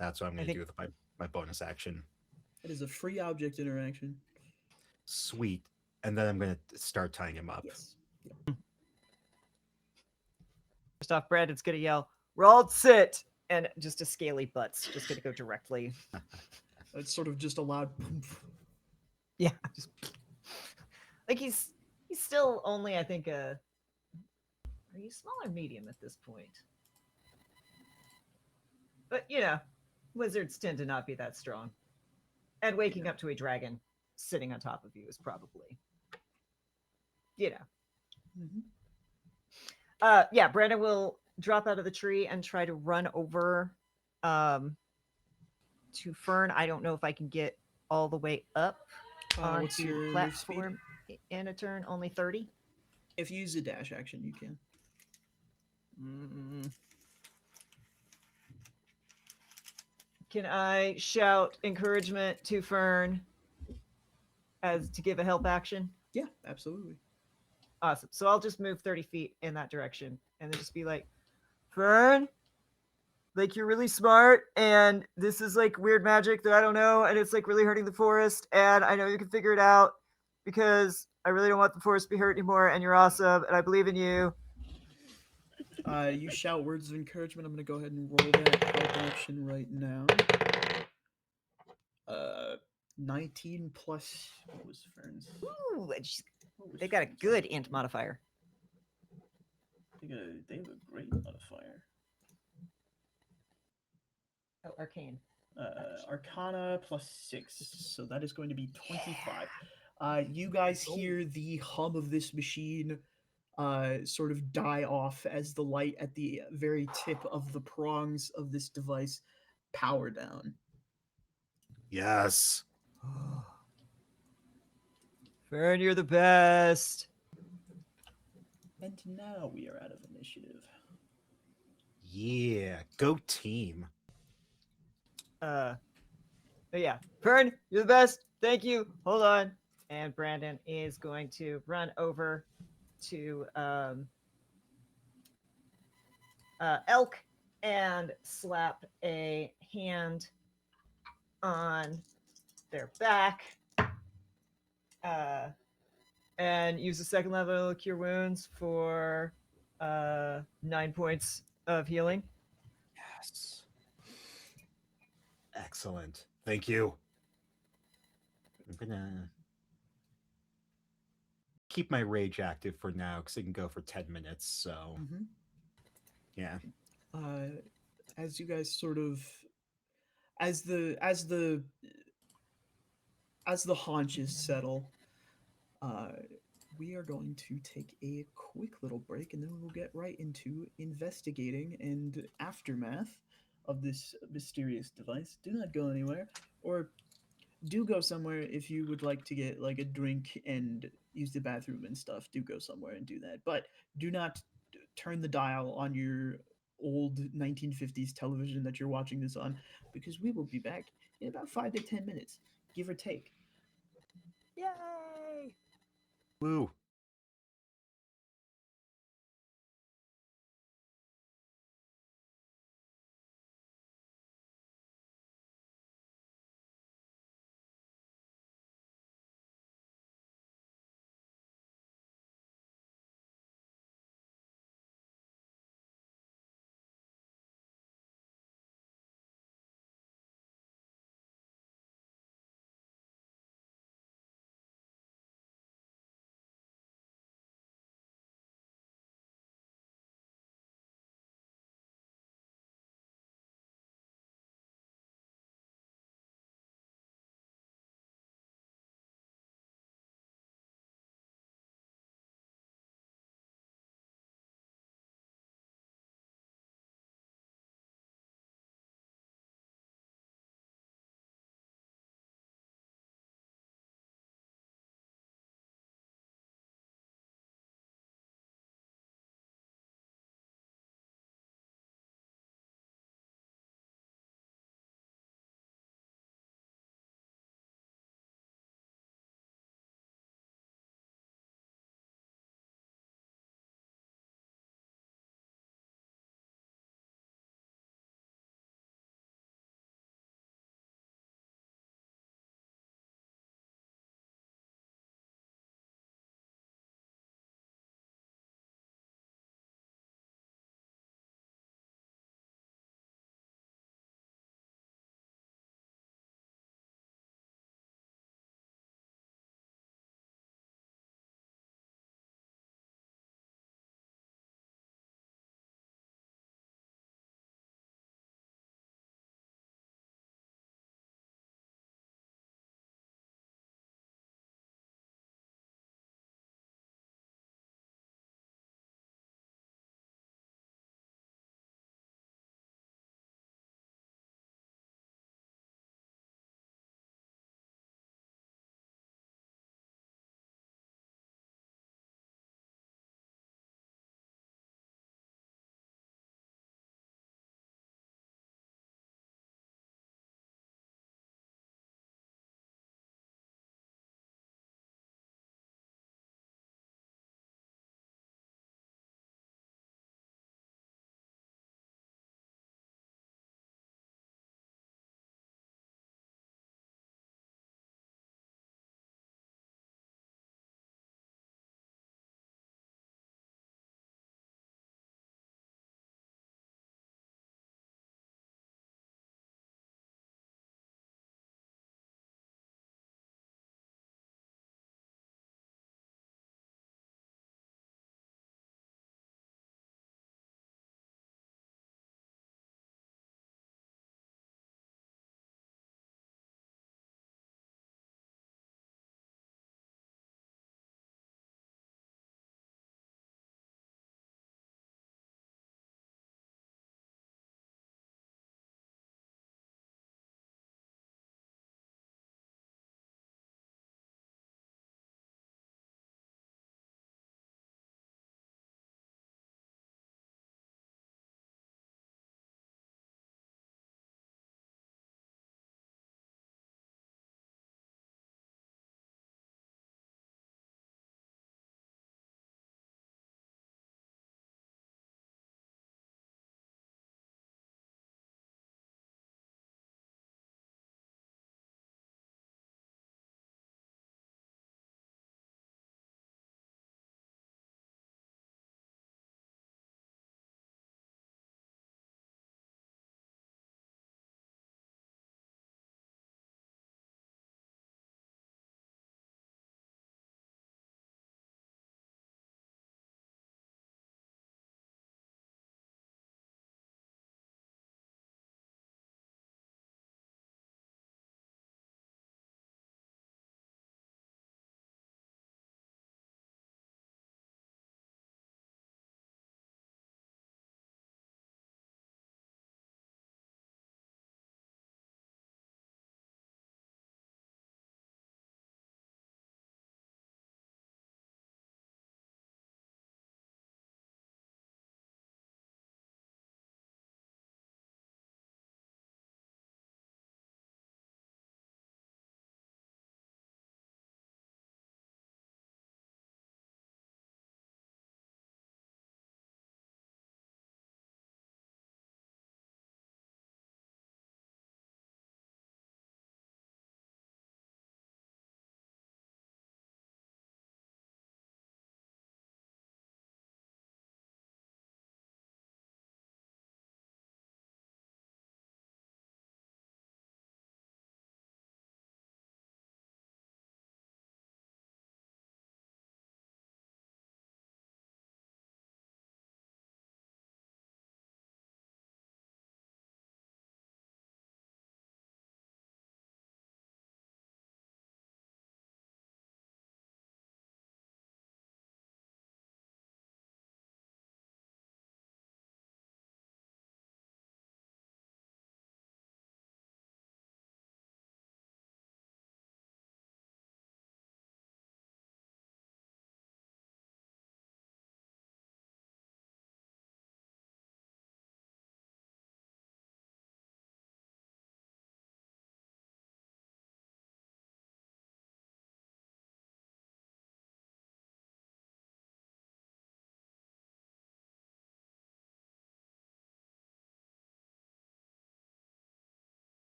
That's what I'm I going to do think- with my bonus action. It is a free object interaction. Sweet. And then I'm going to start tying him up. Yes. First off, Brandon's gonna yell, "Rolled sit!" and just a scaly butt's just gonna go directly. It's sort of just a loud poof. Yeah, just like he's still only, I think, are you small or medium at this point? But you know, wizards tend to not be that strong, and waking up to a dragon sitting on top of you is probably, you know. Mhm. Yeah, Brandon will drop out of the tree and try to run over to Fern. I don't know if I can get all the way up What's onto your the move speed? platform in a turn. Only 30. If you use a dash action, you can. Can I shout encouragement to Fern as to give a help action? Yeah, absolutely. Awesome. So I'll just move 30 feet in that direction and then just be like, Fern, like you're really smart and this is like weird magic that I don't know and it's like really hurting the forest and I know you can figure it out. because I really don't want the force to be hurt anymore, and you're awesome, and I believe in you. You shout words of encouragement. I'm gonna go ahead and roll that help action right now. 19 plus what was Fern's? Ooh, What was they've got a Fern's? good int modifier. They have a great modifier. Oh, arcane. Arcana plus 6, so that is going to be 25. You guys hear the hum of this machine sort of die off as the light at the very tip of the prongs of this device power down. Yes. Fern, you're the best. And now we are out of initiative. Yeah. Go team. But yeah, Fern, you're the best. Thank you. Hold on. And Brandon is going to run over to Elk and slap a hand on their back. And use the second level Cure Wounds for 9 points of healing. Yes. Excellent. Thank you. I'm gonna keep my rage active for now because it can go for 10 minutes. So, Mm-hmm. yeah. As you guys sort of as the haunches settle, uh, we are going to take a quick little break, and then we will get right into investigating and aftermath of this mysterious device. Do not go anywhere, or do go somewhere if you would like to get like a drink and use the bathroom and stuff. Do go somewhere and do that, but do not turn the dial on your old 1950s television that you're watching this on, because we will be back in about 5 to 10 minutes, give or take. Yay! Woo.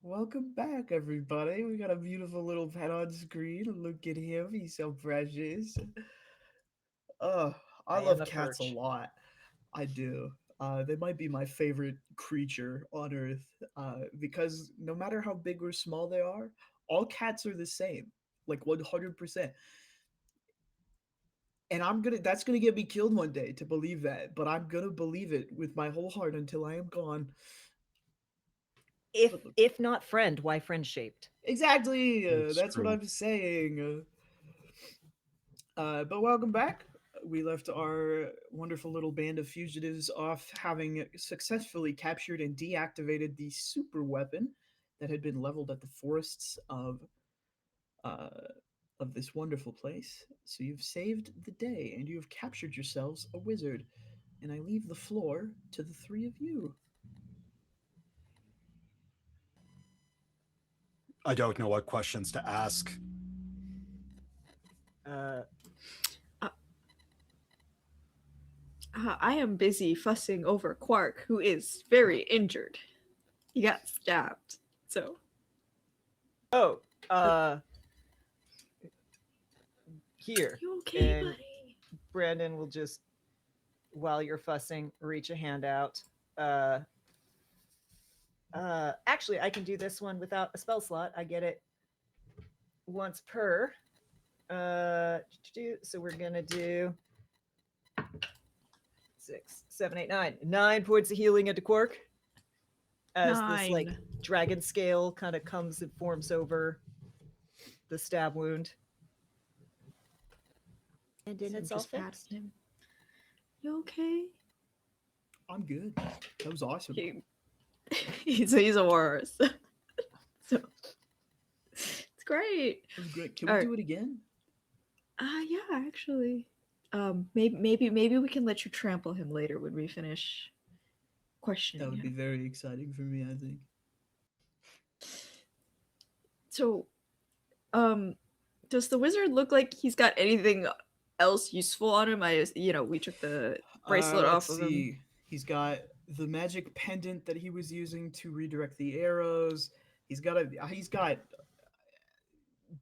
Welcome back, everybody. We got a beautiful little pet on screen. Look at him. He's so precious. Oh, I I am love a cats a perch. lot. I do. They might be my favorite creature on Earth because no matter how big or small they are, all cats are the same, like 100%. And that's gonna get me killed one day to believe that, but I'm gonna believe it with my whole heart until I am gone. If But if not friend, why friend shaped? exactly, It's that's what true. I'm saying. But welcome back. We left our wonderful little band of fugitives off having successfully captured and deactivated the super weapon that had been leveled at the forests uh, of this wonderful place. So you've saved the day and you have captured yourselves a wizard. And I leave the floor to the three of you. I don't know what questions to ask. Uh, I am busy fussing over Quark, who is very injured. He got stabbed. So, oh, uh, here. you okay, And buddy? Brandon will just, while you're fussing, reach a hand out. Actually, I can do this one without a spell slot. I get it once per. So we're gonna do 6, 7, 8, 9. 9 points of healing into Quark. As this like 9. dragon scale kind of comes and forms over the stab wound. And then So it's all just pat fixed. him. You okay? I'm good. That was awesome. He's a walrus. So it's great. That was great. Can we Alright. do it again? Yeah, actually. Maybe we can let you trample him later when we finish questioning That would be him. very exciting for me, I think. So, does the wizard look like he's got anything else useful on him? We took the bracelet off Let's of him. see. He's got the magic pendant that he was using to redirect the arrows. He's got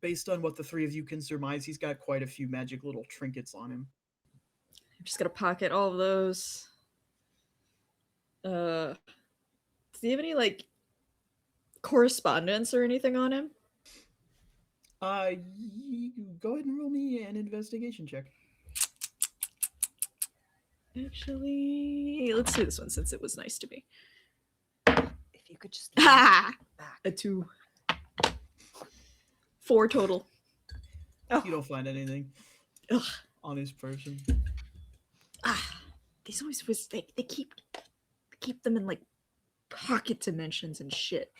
based on what the three of you can surmise, he's got quite a few magic little trinkets on him. I'm just gonna pocket all of those. Does he have any like correspondence or anything on him? Go ahead and roll me an investigation check. Actually, let's do this one since it was nice to me. If you could just Ha! back. A 2. 4 total. You don't find anything Ugh. on his person. These always was they keep them in like pocket dimensions and shit.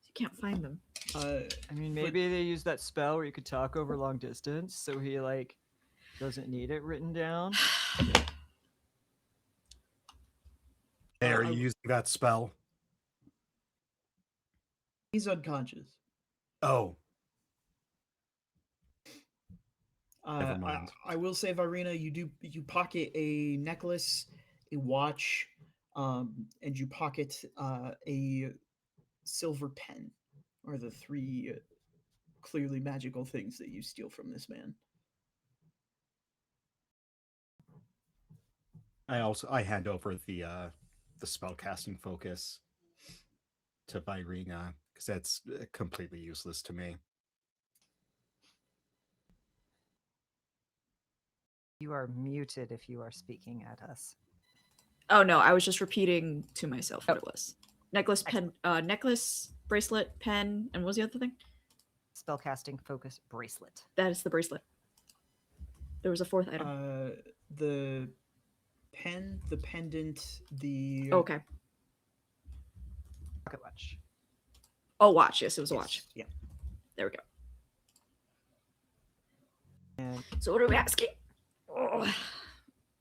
You can't find them. I mean, maybe they use that spell where you could talk over long distance, so he like doesn't need it written down. Hey, are you using that spell? He's unconscious. Oh, Never mind. I will say, Virena, you pocket a necklace, a watch, and you pocket a silver pen, are the three clearly magical things that you steal from this man. I hand over the spellcasting focus to Virena because that's completely useless to me. You are muted if you are speaking at us. Oh no, I was just repeating to myself what it was. Necklace, pen, necklace, bracelet, pen, and what was the other thing? Spellcasting focus bracelet. That is the bracelet. There was a fourth item. The pen, the pendant, the Okay. Pocket watch. Oh, watch. Yes, it was a watch. Yeah. There we go. And So what are we asking? Oh.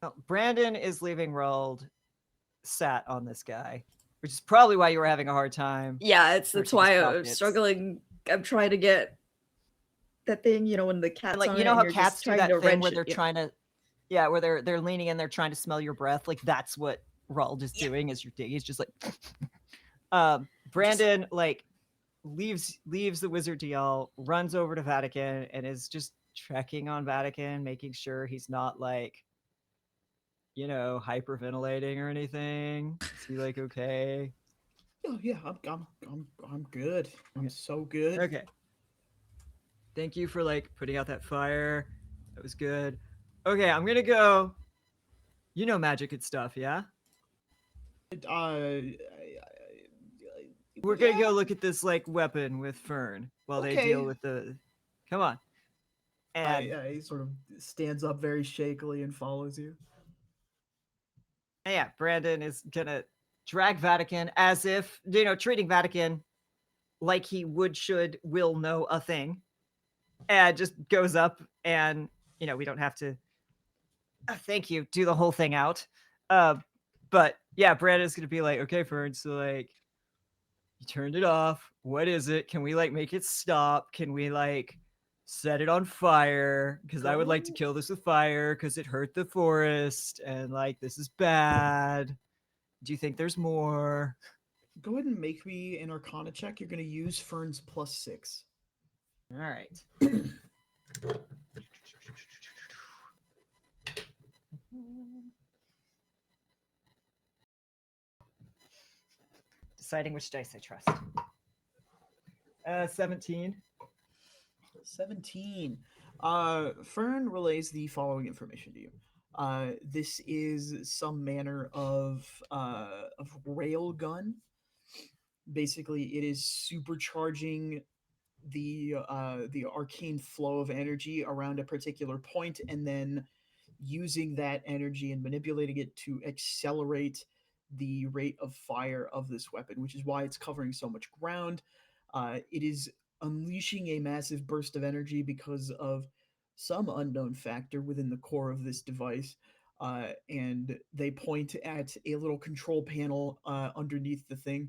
well, Brandon is leaving Rold sat on this guy, which is probably why you were having a hard time. Yeah, that's searching why his I'm pockets. struggling. I'm trying to get that thing, when the cat's And, like, on you it know and how you're cats just do trying that to thing wrench where it. they're Yeah. trying to, where they're leaning in, they're trying to smell your breath. Like that's what Rold is doing as you're digging. He's just like, Brandon like leaves the wizard DL, runs over to Vatican, and is just checking on Vatican, making sure he's not like, you know, hyperventilating or anything. Is he like okay? Oh yeah, I'm good. I'm Okay. so good. Okay. Thank you for like putting out that fire. That was good. Okay, I'm gonna go. You know magic and stuff, yeah? We're gonna Yeah. go look at this like weapon with Fern while they deal Okay. with the. Come on. And He sort of stands up very shakily and follows you. yeah, Brandon is gonna drag Vatican as if, you know, treating Vatican like he would, should, will know a thing, and just goes up and, you know, we don't have to. Thank you. Do the whole thing out. Uh, but yeah, Brandon's gonna be like, okay, Fern, so like, you turned it off. What is it? Can we like make it stop? Can we like set it on fire? Because I would like to Go- kill this with fire because it hurt the forest and like this is bad. Do you think there's more? Go ahead and make me an Arcana check. You're going to use Fern's +6. All right. Deciding which dice I trust. 17. 17. Fern relays the following information to you. This is some manner of rail gun. Basically, it is supercharging the arcane flow of energy around a particular point, and then using that energy and manipulating it to accelerate the rate of fire of this weapon, which is why it's covering so much ground. It is unleashing a massive burst of energy because of some unknown factor within the core of this device. And they point at a little control panel underneath the thing.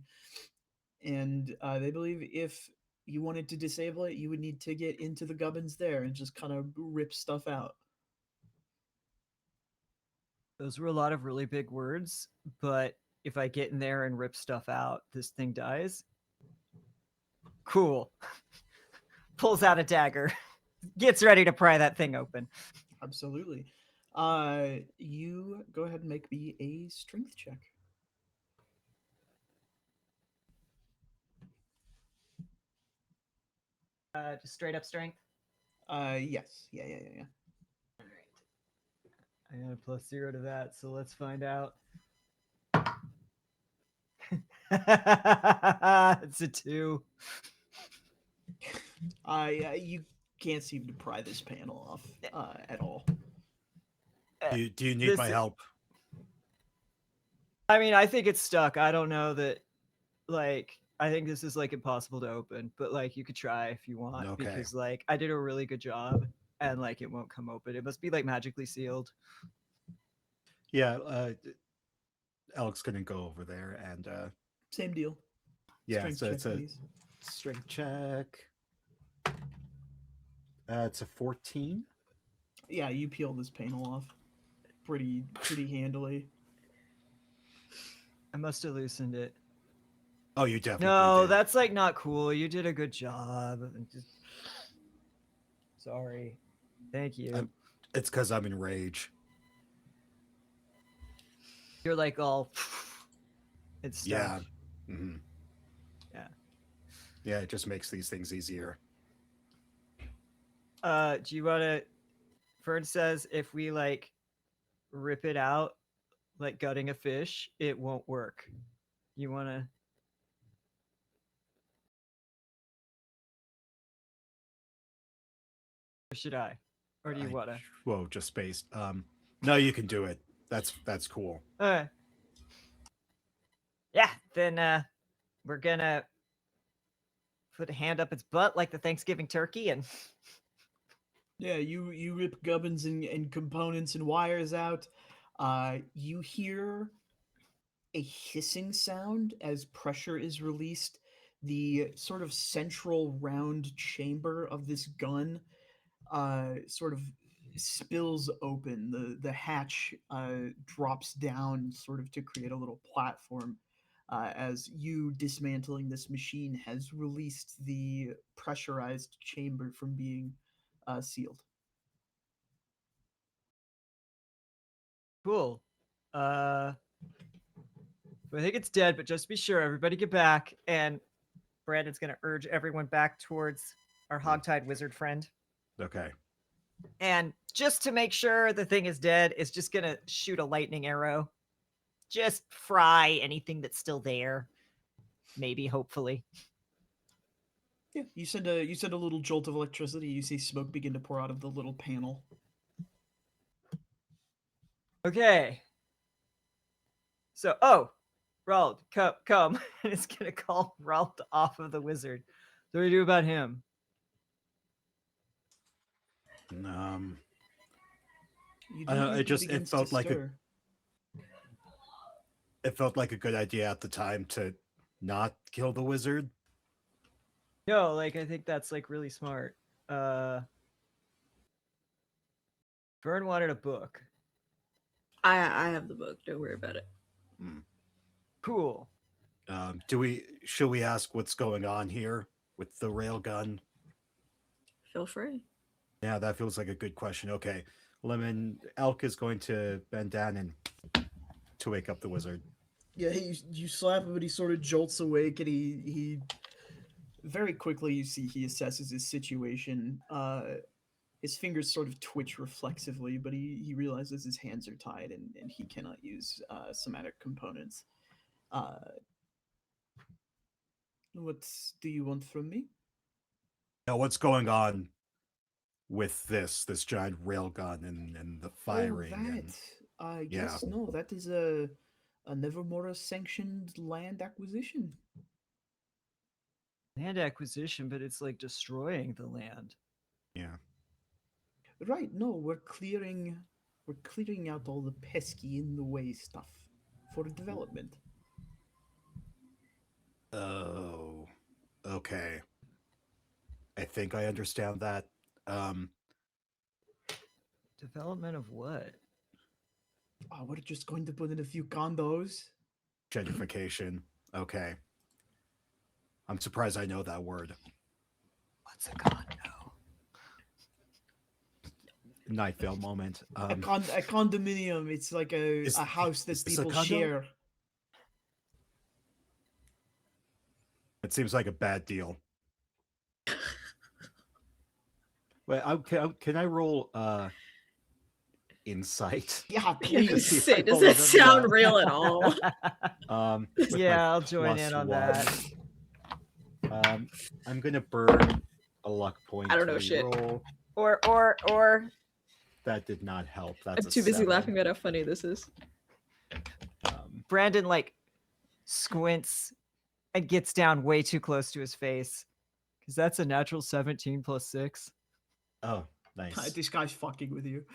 And they believe if you wanted to disable it, you would need to get into the gubbins there and just kind of rip stuff out. Those were a lot of really big words, but if I get in there and rip stuff out, this thing dies. Cool. Pulls out a dagger. Gets ready to pry that thing open. Absolutely. You go ahead and make me a strength check. Just straight up strength. Yes. Yeah. All right. I got a +0 to that, so let's find out. It's a 2. You can't seem to pry this panel off at all. Do you need This my is- help? I mean, I think it's stuck. I don't know that, like, I think this is like impossible to open, but like you could try if you want, Okay. because like I did a really good job and like it won't come open. It must be like magically sealed. Yeah, Alex couldn't go over there, and Same deal. yeah, Strength so check, it's a please. strength check. It's a 14. Yeah, you peel this panel off pretty handily. I must have loosened it. Oh, you definitely No, did. that's like not cool. You did a good job. Sorry. Thank you. It's because I'm in rage. You're like all. It's stuck. Yeah. hmm Yeah. Yeah, it just makes these things easier. Do you want to? Fern says if we like rip it out, like gutting a fish, it won't work. You want to? Or should I? Or do you want to? Whoa, just spaced. No, you can do it. That's cool. Yeah, then we're gonna put a hand up its butt like the Thanksgiving turkey and Yeah, you rip gubbins and components and wires out. You hear a hissing sound as pressure is released. The sort of central round chamber of this gun sort of spills open. The hatch drops down sort of to create a little platform. as you dismantling this machine has released the pressurized chamber from being sealed. Cool. I think it's dead, but just be sure, everybody get back. And Brandon's going to urge everyone back towards our hogtied wizard friend. Okay. And just to make sure the thing is dead, is just going to shoot a lightning arrow. Just fry anything that's still there. Maybe, hopefully. Yeah, you send a little jolt of electricity. You see smoke begin to pour out of the little panel. Okay. So, Rald, come. And it's going to call Rald off of the wizard. What do we do about him? You I don't know, hear it he just- it begins to felt like a- stir. It felt like a good idea at the time to not kill the wizard. No, like, I think that's, like, really smart. Vern wanted a book. I have the book. Don't worry about it. Cool. Should we ask what's going on here with the railgun? Feel free. Yeah, that feels like a good question. Okay. Lemon Elk is going to bend down and to wake up the wizard. Yeah, you slap him, and he sort of jolts awake, and he very quickly you see he assesses his situation. His fingers sort of twitch reflexively, but he realizes his hands are tied and he cannot use somatic components. What do you want from me? Now, what's going on with this giant railgun and the firing? Oh, that. And I Yeah. guess no. That is a Nevermore sanctioned land acquisition. Land acquisition, but it's like destroying the land. yeah. Right? No, we're clearing out all the pesky in the way stuff for development. Oh, okay. I think I understand that. Development of what? Oh, we're just going to put in a few condos. Gentrification. Okay. I'm surprised I know that word. What's a condo? Night Vale moment. A condominium. It's like a house that is this a people condo? share. It seems like a bad deal. Wait, can I roll insight? Yeah, I was please. gonna see if say, I does believe that it or sound not. real at all? With my Yeah, I'll join plus in on one. that. I'm gonna burn a luck point. I don't to know shit. reroll. Or That did not help. That's I'm too busy 7. laughing at how funny this is. Brandon like squints and gets down way too close to his face. Because that's a natural 17 plus 6. Oh, nice. This guy's fucking with you.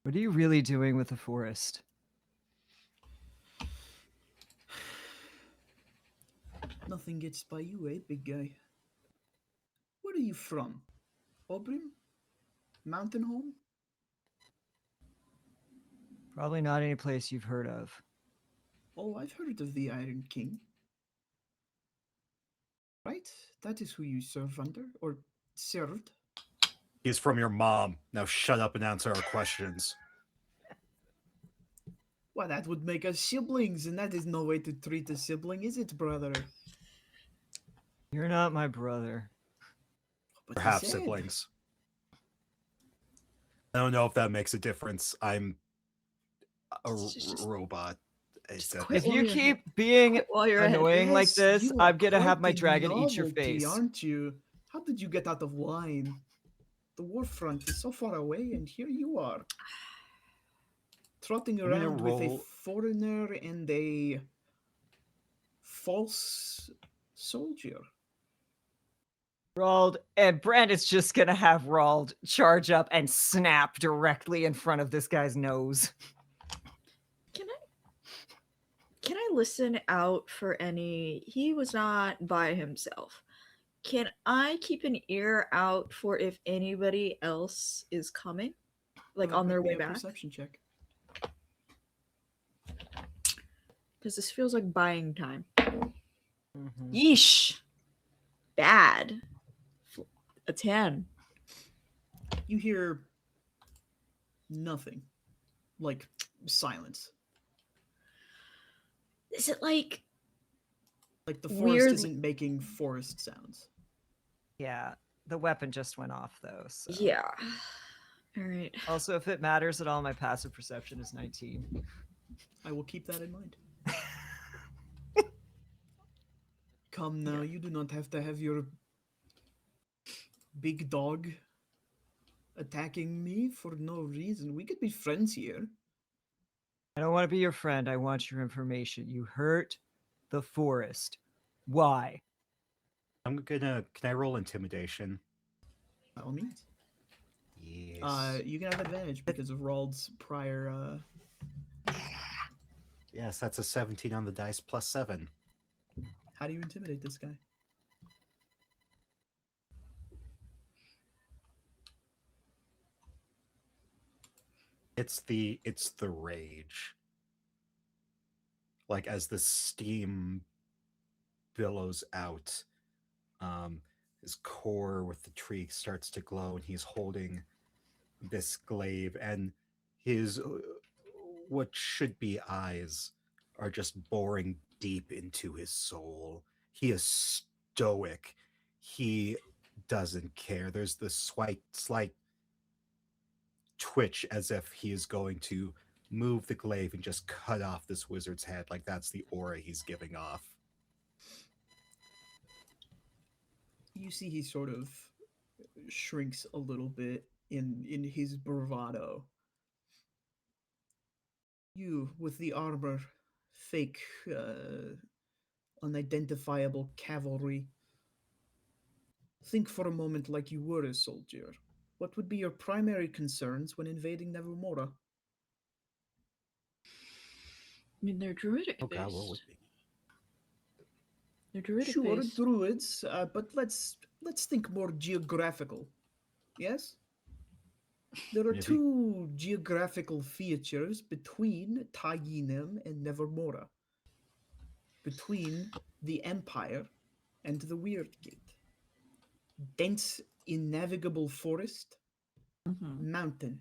What are you really doing with the forest? Nothing gets by you, eh, big guy? Where are you from? Obrim? Mountain Home? Probably not any place you've heard of. Oh, I've heard of the Iron King. Right? That is who you serve under? Or served? He's from your mom. Now shut up and answer our questions. Well, that would make us siblings, and that is no way to treat a sibling, is it, brother? You're not my brother. But We're he half said- siblings. I don't know if that makes a difference. I'm a Just- robot. just That- quit If while you you're ahead. keep being Quit while you're ahead. annoying like Yes, this, you are I'm gonna have quite my the dragon eat your novelty, face. aren't you? How did you get out of line? The war front is so far away, and here you are, trotting I'm gonna around with a roll- foreigner and a false soldier. Rald, and Brandon's just gonna have Rald charge up and snap directly in front of this guy's nose. Can I listen out for any? He was not by himself. Can I keep an ear out for if anybody else is coming, like on Make their me way a back? Perception check. Because this feels like buying time. Mhm. Yeesh. Bad. A 10. You hear nothing, like silence. Is it like Like the forest weird? isn't making forest sounds. Yeah, the weapon just went off though. So. Yeah. All right. Also, if it matters at all, my passive perception is 19. I will keep that in mind. Come now, you do not have to have your big dog attacking me for no reason. We could be friends here. I don't want to be your friend. I want your information. You hurt the forest. Why? Can I roll intimidation? By all means. Yes. You can have advantage because of Rald's prior. Yes, that's a 17 on the dice plus 7. How do you intimidate this guy? It's the rage. Like as the steam billows out, his core with the tree starts to glow, and he's holding this glaive, and his what should be eyes are just boring deep into his soul. He is stoic. He doesn't care. There's this slight twitch as if he is going to move the glaive and just cut off this wizard's head. Like that's the aura he's giving off. You see, he sort of shrinks a little bit in his bravado. You with the armor, fake, unidentifiable cavalry. Think for a moment like you were a soldier. What would be your primary concerns when invading Nevermora? I mean, they're druidic Oh god, what based. would be? They're druidic Sure, based. druids, but let's think more geographical. Yes, there are Maybe. two geographical features between Taiyinem and Nevermora, between the Empire and the Weird Gate. Dense, innavigable forest, Mm-hmm. mountain.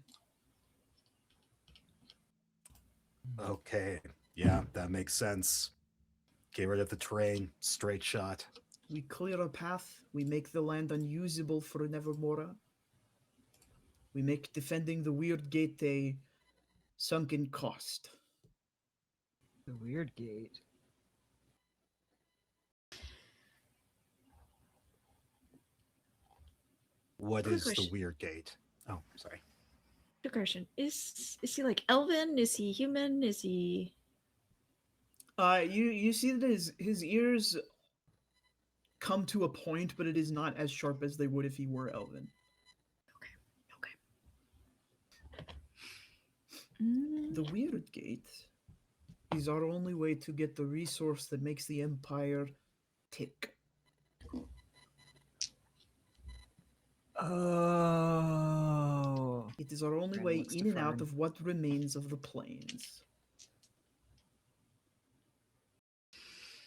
Okay, yeah, that makes sense. Get rid of the terrain, straight shot. We clear a path, we make the land unusable for Nevermora. We make defending the Weird Gate a sunken cost. The weird gate. What Quick is the question. weird gate? Oh, sorry. Quick question: Is he like elven? Is he human? Is he? You see that his ears come to a point, but it is not as sharp as they would if he were elven. Okay. Mm, The Weird Gate is our only way to get the resource that makes the Empire tick. Oh. It is our only Brandon way looks in and out to of what remains of the plains.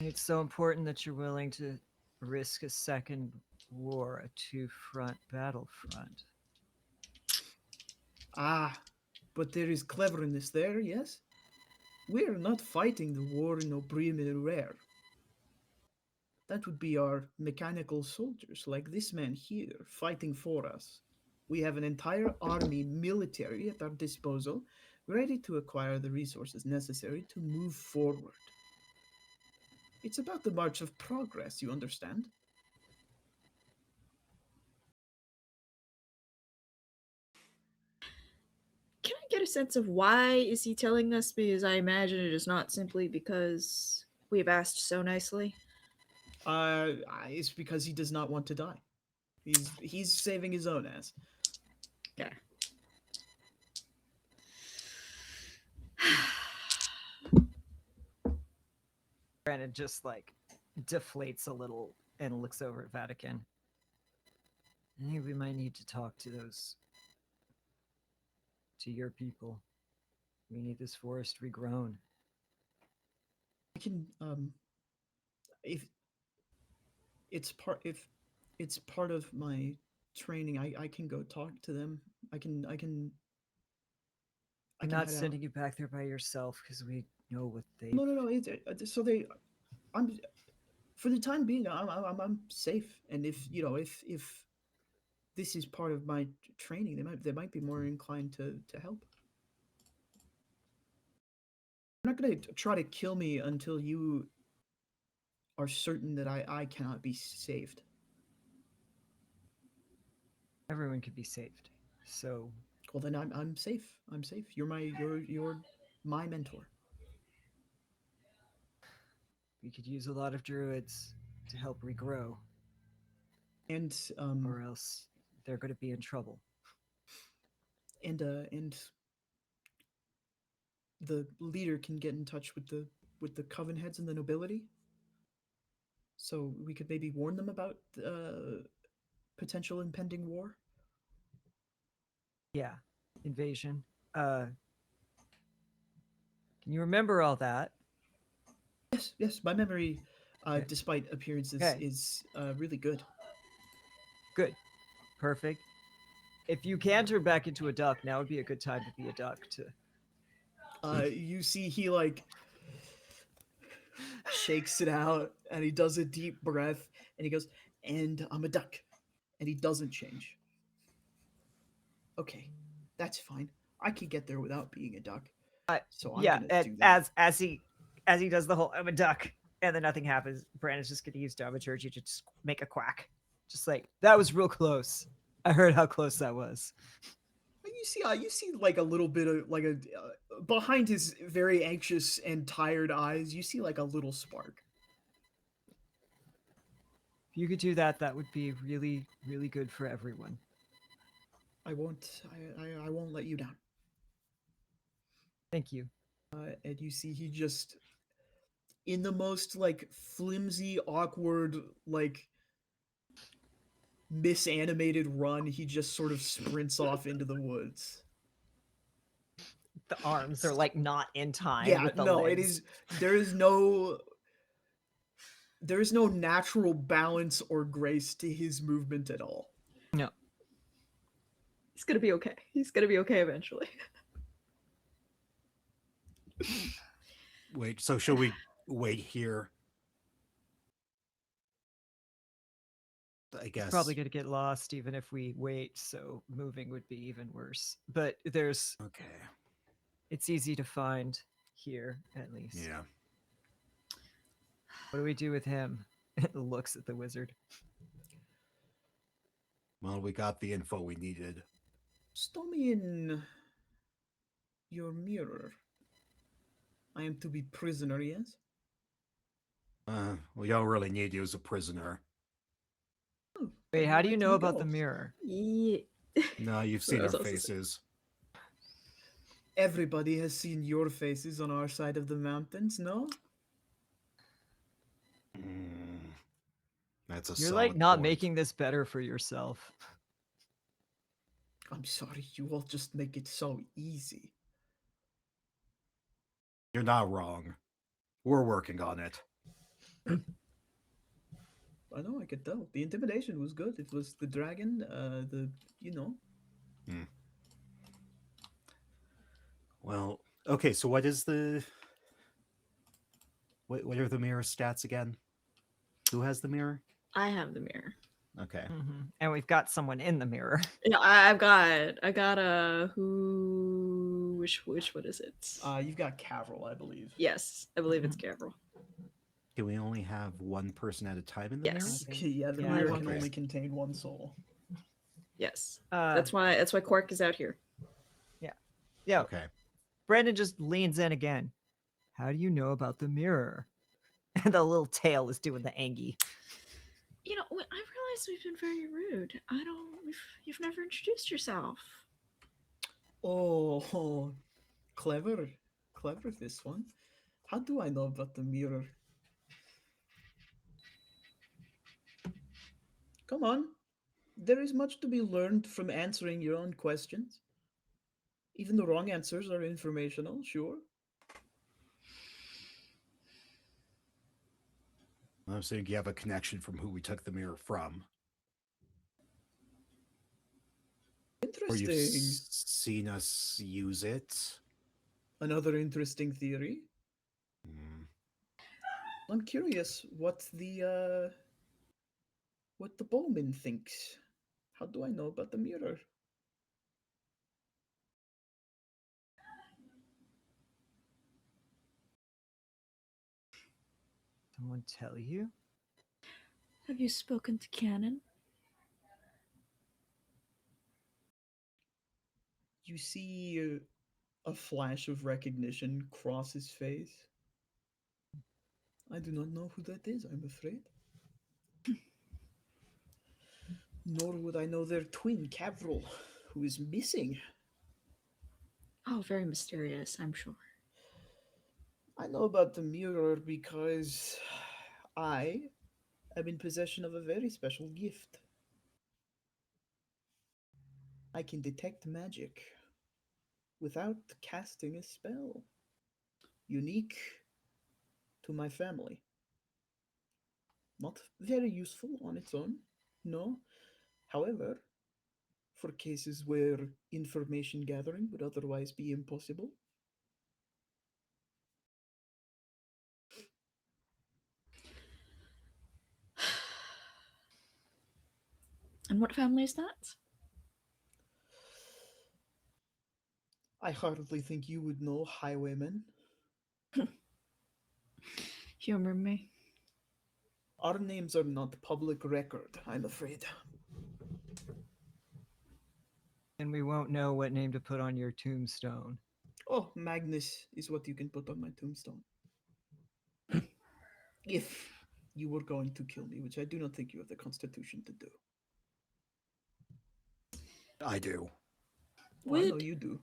It's so important that you're willing to risk a second war, a two-front battlefront. Ah, but there is cleverness there, yes? We are not fighting the war in Obrim Rare. That would be our mechanical soldiers, like this man here, fighting for us. We have an entire army military at our disposal, ready to acquire the resources necessary to move forward. It's about the march of progress, you understand? can I get a sense of why is he telling us? Because I imagine it is not simply because we have asked so nicely. It's because he does not want to die. He's saving his own ass. Yeah. Brandon just like deflates a little and looks over at Vatican. I think we might need to talk to your people. We need this forest regrown. I can if if it's part of my training, I can go talk to them. I I'm can not head out. sending you back there by yourself because we know what they. No. So they, I'm for the time being, I'm safe. And if if this is part of my training, they might be more inclined to help. They're not gonna try to kill me until you are certain that I cannot be saved. Everyone could be saved. So Well, then I'm safe. I'm safe. You're my mentor. we could use a lot of druids to help regrow, And or else they're going to be in trouble. and the leader can get in touch with the coven heads and the nobility, so we could maybe warn them about potential impending war. Yeah, invasion. Can you remember all that? Yes. My memory, Okay. despite appearances, Okay. is really good. Good. Perfect. If you can turn back into a duck, now would be a good time to be a duck. You see, he like shakes it out, and he does a deep breath, and he goes, "And I'm a duck," and he doesn't change. Okay, that's fine. I can get there without being a duck. So I'm Yeah, gonna do that. as he does the whole I'm a duck, and then nothing happens. Brandon's just gonna use dramaturgy to just make a quack, just like that was real close. I heard how close that was. You see like a little bit of like a behind his very anxious and tired eyes. You see like a little spark. If you could do that, that would be really, really good for everyone. I won't. I won't let you down. Thank you. And you see he just in the most like flimsy, awkward, like misanimated run, he just sort of sprints off into the woods. The arms are like not in time Yeah, with the no, it legs. is. There is no natural balance or grace to his movement at all. No. He's gonna be okay. He's gonna be okay eventually. Wait, so should we wait here? I guess. Probably going to get lost even if we wait, so moving would be even worse. But Okay. it's easy to find here, at least. Yeah. What do we do with him? It looks at the wizard. Well, we got the info we needed. Stow me in your mirror. I am to be prisoner, yes? We don't really need you as a prisoner. Oh, Wait, how do you let know me about go. the mirror? Yeah. No, you've So seen I our was also saying- faces. Everybody has seen your faces on our side of the mountains, no? That's a You're solid like not point. making this better for yourself. I'm sorry, you all just make it so easy. You're not wrong. We're working on it. I know, I could tell. The intimidation was good. It was the dragon, you know. Well, okay, so what is the... What are the mirror stats again? Who has the mirror? I have the mirror. Okay. And we've got someone in the mirror. Yeah, I got a who which what is it? You've got Cavril, I believe. Yes, I believe it's Gabriel. Can we only have one person at a time in the Yes. Okay, yeah, the Yeah, mirror I can think- only contain one soul. Yes. Uh, That's why Quark is out here. yeah. Okay. Brandon just leans in again. How do you know about the mirror? And the little tail is doing the Angie. You know, I realized we've been very rude. You've never introduced yourself. Oh, clever. Clever, this one. How do I know about the mirror? Come on. There is much to be learned from answering your own questions. Even the wrong answers are informational, sure. I'm saying you have a connection from who we took the mirror from. Or you've Interesting. seen us use it. Another interesting theory. Hmm. I'm curious what the bowman thinks. How do I know about the mirror? Someone tell you? Have you spoken to Cannon? You see a flash of recognition cross his face. I do not know who that is, I'm afraid. Nor would I know their twin, Cavril, who is missing. Oh, very mysterious, I'm sure. I know about the mirror because I am in possession of a very special gift. I can detect magic without casting a spell. Unique to my family. Not very useful on its own, no. However, for cases where information gathering would otherwise be impossible, And what family is that? I hardly think you would know, Highwayman. Humor me. Our names are not public record, I'm afraid. And we won't know what name to put on your tombstone. Oh, Magnus is what you can put on my tombstone. If you were going to kill me, which I do not think you have the constitution to do. I do. Well, I know Would you do.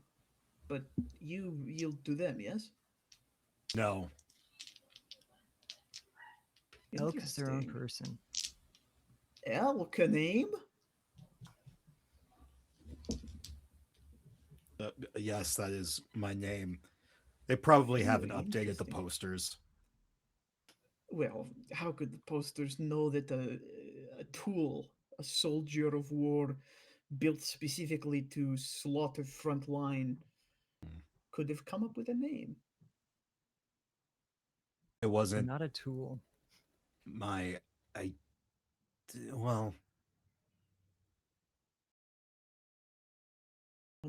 But you yield to them, yes? No. Elk is their own Interesting. person. Elk, a name? Yes, that is my name. They probably haven't Very updated the interesting. posters. Well, how could the posters know that a tool, a soldier of war built specifically to slaughter frontline, could have come up with a name? It wasn't Not a tool. my. I. Well,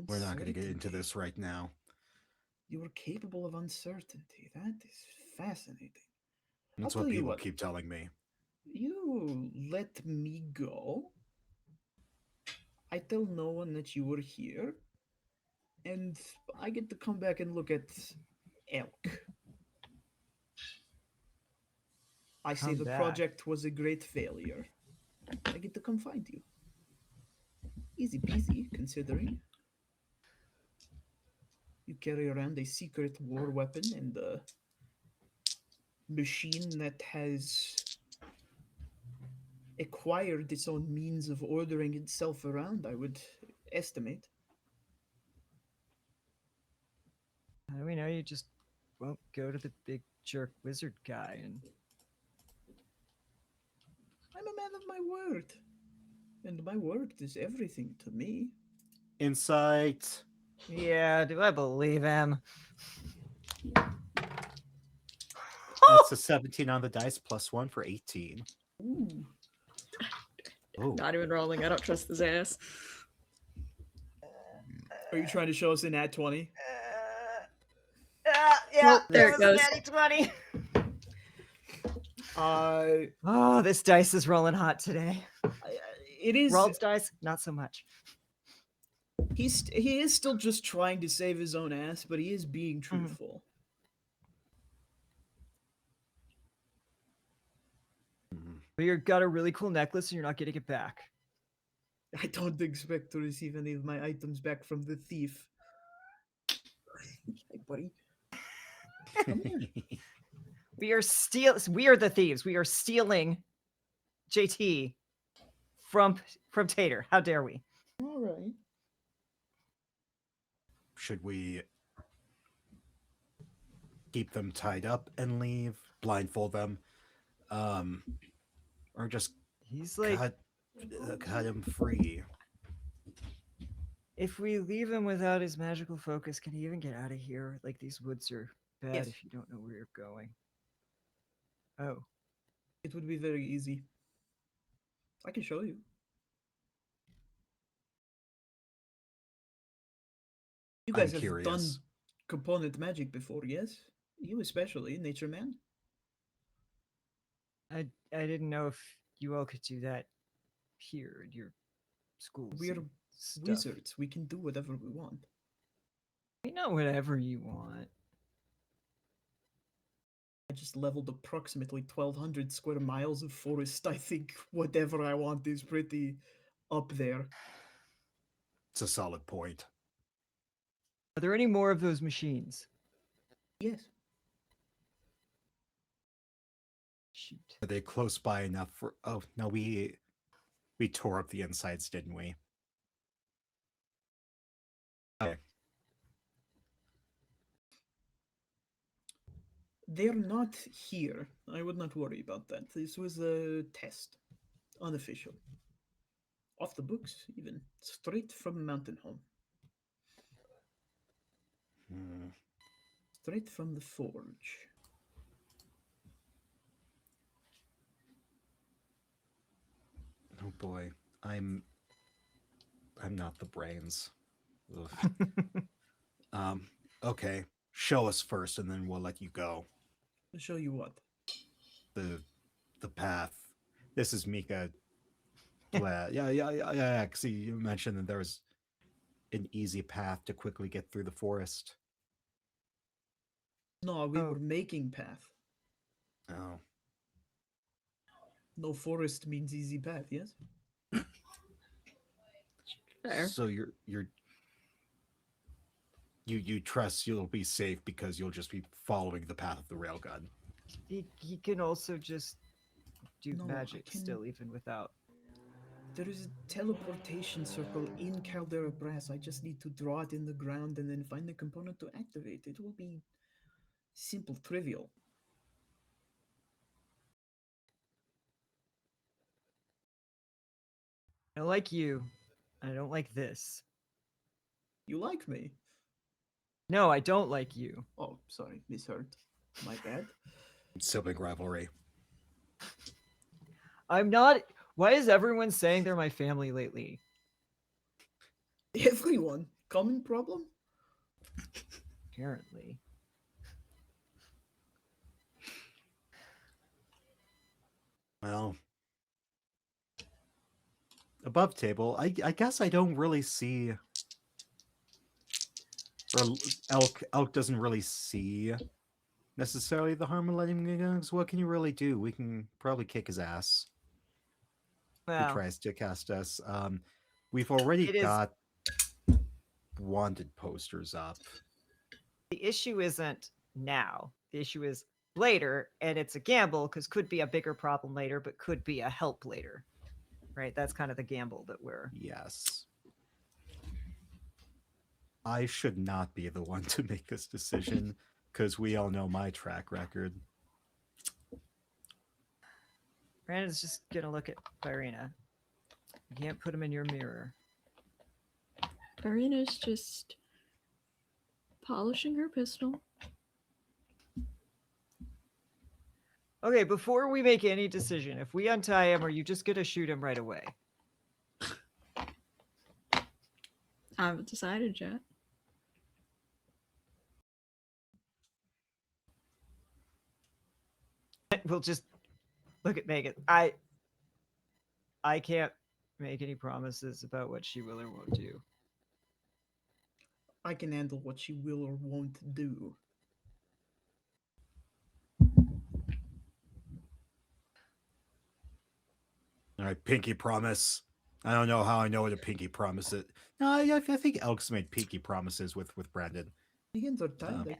we're not going to get into Uncertainty. this right now. You are capable of uncertainty. That is fascinating. That's I'll what tell you people what. keep telling me. You let me go. I tell no one that you were here, and I get to come back and look at elk. I say Come the back. project was a great failure. I get to come find you. Easy peasy, considering. You carry around a secret war weapon and a machine that has acquired its own means of ordering itself around, I would estimate. How do we know you just won't go to the big jerk wizard guy and I'm a man of my word, and my word is everything to me. Insight. yeah, do I believe him? That's a 17 on the dice plus 1 for 18. Ooh, Oh, not even rolling. I don't trust his ass. are you trying to show us an at 20? Yeah, there that it was goes. a natty 20. Uh, This dice is rolling hot today. it is. Rald's dice, not so much. He is still just trying to save his own ass, but he is being Mm-hmm. truthful. But you got a really cool necklace and you're not getting it back. I don't expect to receive any of my items back from the thief. Hey, buddy. Come here. We are the thieves. We are stealing JT from Tater. How dare we? All right. should we keep them tied up and leave? Blindfold them? Um, or just He's like, cut him free. if we leave him without his magical focus, can he even get out of here? Like, these woods are bad Yes. if you don't know where you're going. Oh, It would be very easy. I can show you. You I'm guys have curious. done component magic before, yes? You especially, Nature Man. I didn't know if you all could do that here at your schools. We're and stuff. wizards. We can do whatever we want. We know whatever you want. I just leveled approximately 1,200 square miles of forest. I think whatever I want is pretty up there. It's a solid point. Are there any more of those machines? Yes. Shoot. Are they close by enough for? Oh no, we tore up the insides, didn't we? Okay. They're not here. I would not worry about that. This was a test. Unofficial. Off the books, even. Straight from Mountain Home. Hmm. Straight from the forge. Oh boy, I'm not the brains. Ugh. Okay. Show us first, and then we'll let you go. I'll show you what. The path. This is Mika. Yeah. Cause you mentioned that there was an easy path to quickly get through the forest. No, we Oh. were making path. Oh, No forest means easy path, yes? Fair. so you trust you'll be safe because you'll just be following the path of the railgun. He can also just do No, I magic can- still, even without. There is a teleportation circle in Caldera Brass. I just need to draw it in the ground and then find the component to activate. It will be simple, trivial. I like you. I don't like this. You like me? No, I don't like you. Oh, sorry, misheard. My bad. Sibling rivalry. I'm not. Why is everyone saying they're my family lately? Everyone. Common problem? Apparently. Well, above table, I guess I don't really see. Or elk doesn't really see necessarily the harm of letting him go. So what can you really do? We can probably kick his ass. He Well, tries to cast us. We've already It is- got wanted posters up. the issue isn't now. The issue is later, and it's a gamble because could be a bigger problem later, but could be a help later. Right? That's kind of the gamble that we're. Yes. I should not be the one to make this decision because we all know my track record. Brandon's just gonna look at Irina. You can't put him in your mirror. Karina's just polishing her pistol. Okay, before we make any decision, if we untie him, are you just gonna shoot him right away? I haven't decided yet. We'll just look at Megan. I can't make any promises about what she will or won't do. I can handle what she will or won't do. All right, pinky promise. I don't know how I know what a pinky promise is. No, I think Elk's made pinky promises with Brandon. My hands are tied.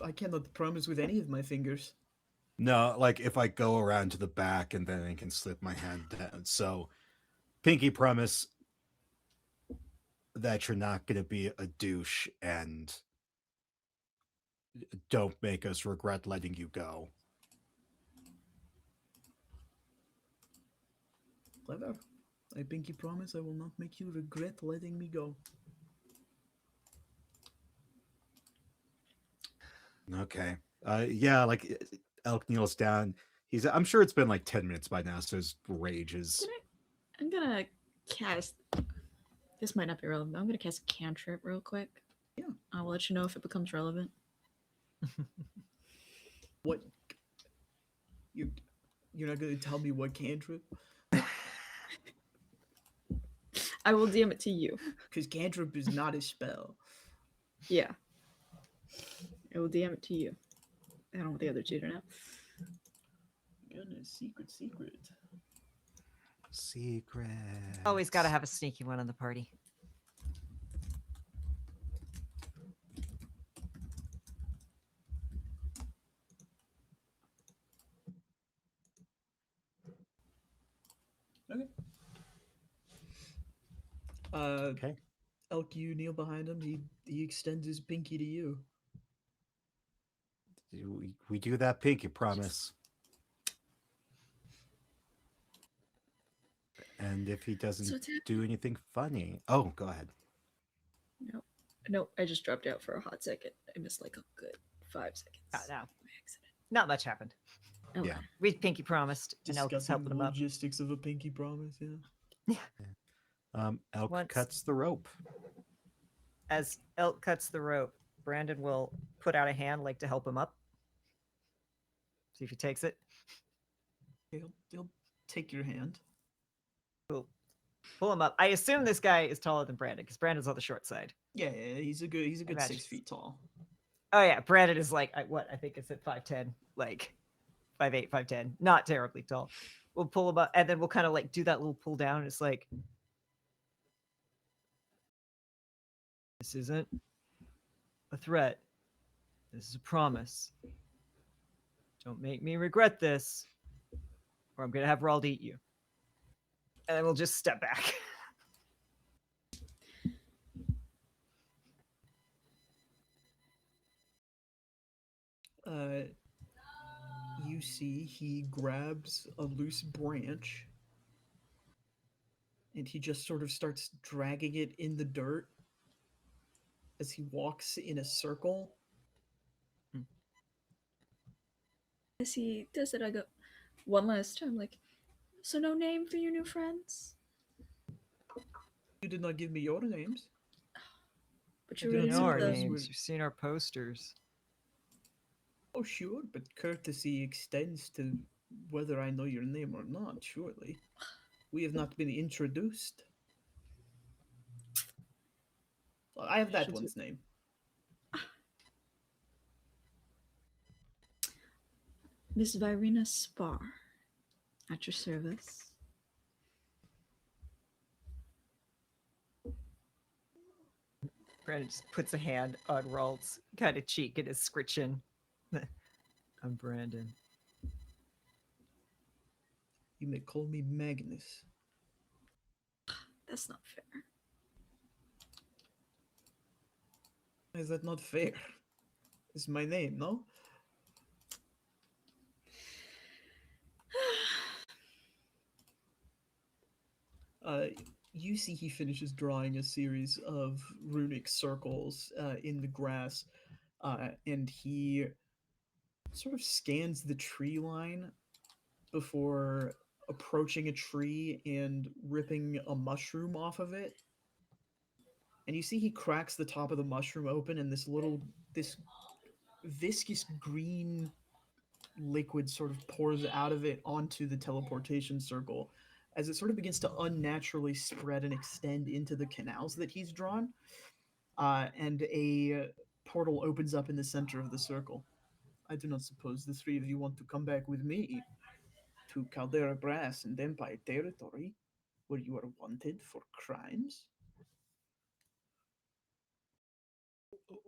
I cannot promise with any of my fingers. No, like if I go around to the back and then I can slip my hand down. So, pinky promise that you're not going to be a douche and don't make us regret letting you go. Clever. I pinky promise I will not make you regret letting me go. Okay. Yeah, like Elk kneels down. I'm sure it's been like 10 minutes by now, so his rage is. I'm gonna cast. This might not be relevant. I'm gonna cast a cantrip real quick. Yeah. I'll let you know if it becomes relevant. What? You're not gonna tell me what cantrip? I will DM it to you. Because cantrip is not a spell. Yeah. I will DM it to you. I don't want the other two to know. Goodness, secret. Secret. Always got to have a sneaky one in the party. Okay. Okay. Elk, you kneel behind him. He extends his pinky to you. We do that pinky promise. And if he doesn't So it's do anything funny. Oh, go ahead. Nope, I just dropped out for a hot second. I missed like a good 5 seconds. No, by accident. not much happened. Oh, Yeah. We pinky promised, and Elk was Discussing helping him up. logistics of a pinky promise, yeah. Elk Once- cuts the rope. As Elk cuts the rope, Brandon will put out a hand like to help him up. See if he takes it. He'll take your hand. Cool. Pull him up. I assume this guy is taller than Brandon because Brandon's on the short side. Yeah, he's a good Imagine. 6 feet tall. Oh yeah, Brandon is like I think it's at 5'10", like 5'8", 5'10", not terribly tall. We'll pull him up, and then we'll kind of like do that little pull down. It's like, this isn't a threat. This is a promise. Don't make me regret this, or I'm gonna have Rald eat you. And then we'll just step back. You see he grabs a loose branch and he just sort of starts dragging it in the dirt as he walks in a circle. As he does it, I go one last time, like, so no name for your new friends? You did not give me your names. But I you didn't You already know know our knew those them. were- names. You've seen our posters. Oh, sure, but courtesy extends to whether I know your name or not, surely. We have not been introduced. Well, I have that Should one's name. Miss Virena Spar, at your service. Brandon just puts a hand on Rald's kind of cheek and is scritching. I'm Brandon. You may call me Magnus. That's not fair. Is that not fair? It's my name, no? You see he finishes drawing a series of runic circles in the grass, and he sort of scans the tree line before approaching a tree and ripping a mushroom off of it. And you see he cracks the top of the mushroom open, and this viscous green liquid sort of pours out of it onto the teleportation circle as it sort of begins to unnaturally spread and extend into the canals that he's drawn. And a portal opens up in the center of the circle. I do not suppose the three of you want to come back with me to Caldera Brass and Empire territory, where you are wanted for crimes?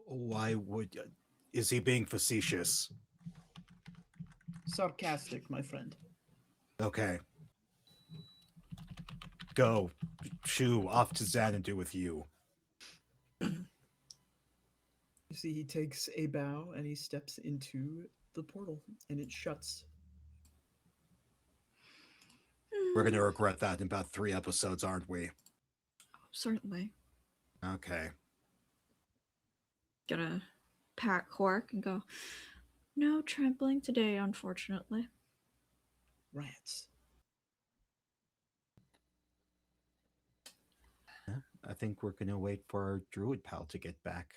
Why would. Is he being facetious? Sarcastic, my friend. Okay. Go. Shoo, off to Xanadu with you. You see, he takes a bow and he steps into the portal, and it shuts. We're going to regret that in about 3 episodes, aren't we? Certainly. Okay. Gonna pat Quark and go, no trampling today, unfortunately. Rats. I think we're going to wait for our druid pal to get back.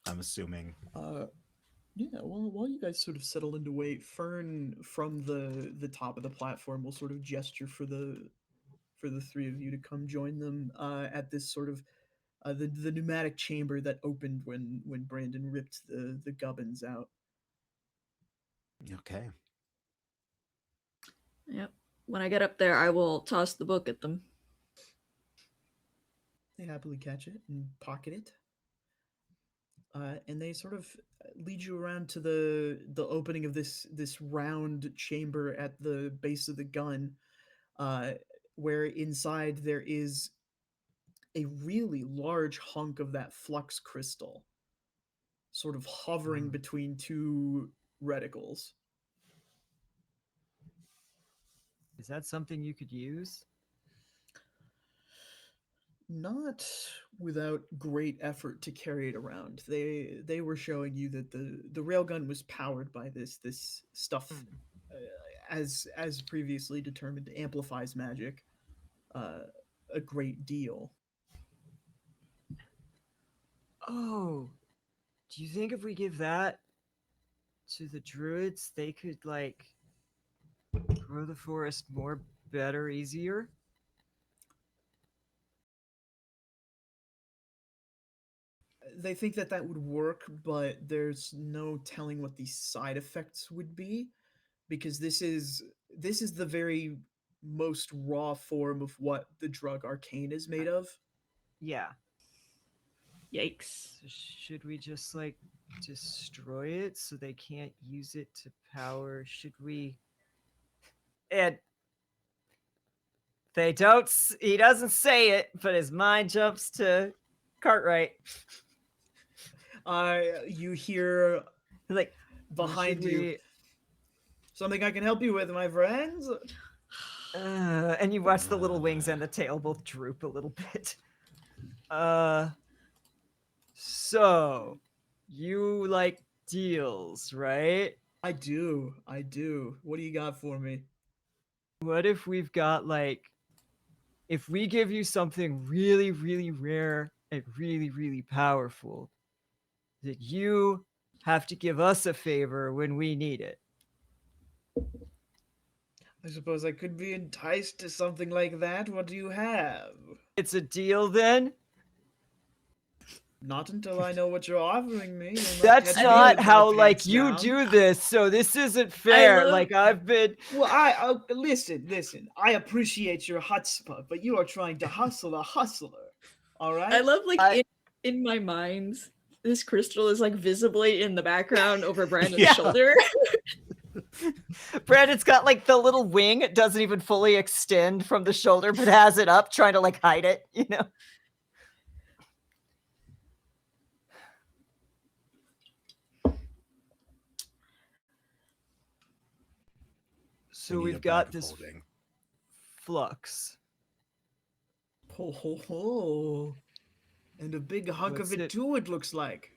I'm assuming. Yeah, well, while you guys sort of settle into wait, Fern from the top of the platform will sort of gesture for the three of you to come join them at this sort of the pneumatic chamber that opened when Brandon ripped the gubbins out. Okay. Yep. When I get up there, I will toss the book at them. They happily catch it and pocket it. And they sort of lead you around to the opening of this round chamber at the base of the gun, where inside there is a really large hunk of that flux crystal, sort of hovering between two reticles. Is that something you could use? Not without great effort to carry it around. They were showing you that the railgun was powered by this stuff, as previously determined, amplifies magic a great deal. Oh, do you think if we give that to the druids, they could like grow the forest more, better, easier? They think that would work, but there's no telling what the side effects would be, because this is the very most raw form of what the drug arcane is made of. Yeah. Yikes. So should we just like destroy it so they can't use it to power? Should we? And they don't. He doesn't say it, but his mind jumps to Cartwright. You hear Like behind should you, we- something I can help you with, my friends? and you watch the little wings and the tail both droop a little bit. So you like deals, right? I do. What do you got for me? What if we've got like, if we give you something really, really rare and really, really powerful, that you have to give us a favor when we need it? I suppose I could be enticed to something like that. What do you have? It's a deal then? Not until I know what you're offering me. You'll That's catch me not with my how like pants you down. do this, so this isn't fair. love- Like I've been Well, I listen. I appreciate your chutzpah, but you are trying to hustle a hustler. All right. I love like I- in my mind, this crystal is like visibly in the background over Brandon's Yeah. shoulder. Brandon's got like the little wing, it doesn't even fully extend from the shoulder, but has it up, trying to like hide it, you know? So We need a we've got bag of this holding. flux. Ho ho ho! And a big hunk What's of it it- too. It looks like.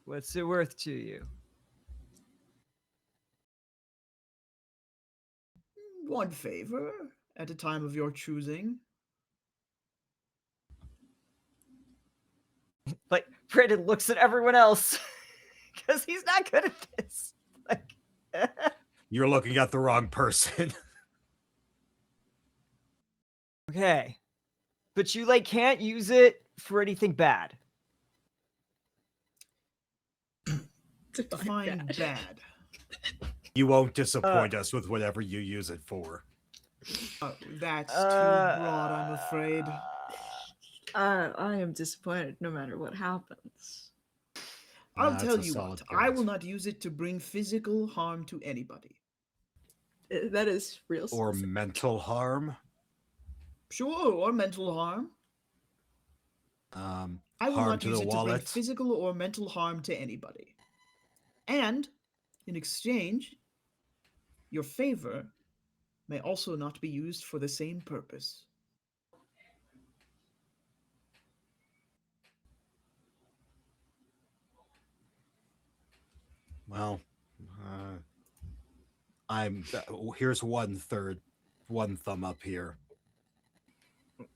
What's it worth to you? One favor at a time of your choosing. Like Brandon looks at everyone else because he's not good at this. Like, You're looking at the wrong person. okay, but you like can't use it for anything bad. Define bad. You won't disappoint us with whatever you use it for. That's too broad, I'm Uh, afraid. I am disappointed no matter what happens. I'll That's tell a you solid what. I point. will not use it to bring physical harm to anybody. That is real. Or specific. mental harm. Sure, or mental harm. I will Harm not to use the it to bring wallet. physical or mental harm to anybody. And in exchange, your favor, may also not be used for the same purpose. Well, uh, I'm. Here's one thumb up here. But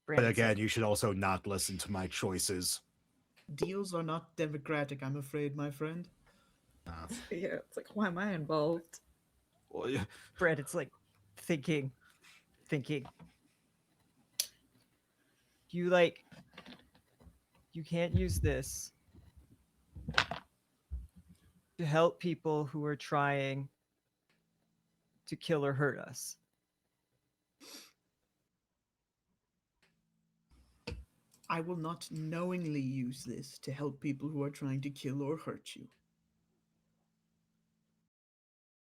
Brandon's again, like, you should also not listen to my choices. Deals are not democratic, I'm afraid, my friend. Uh, Yeah, it's like, why am I involved? well, yeah, Brandon's like thinking. You like, you can't use this to help people who are trying to kill or hurt us. I will not knowingly use this to help people who are trying to kill or hurt you.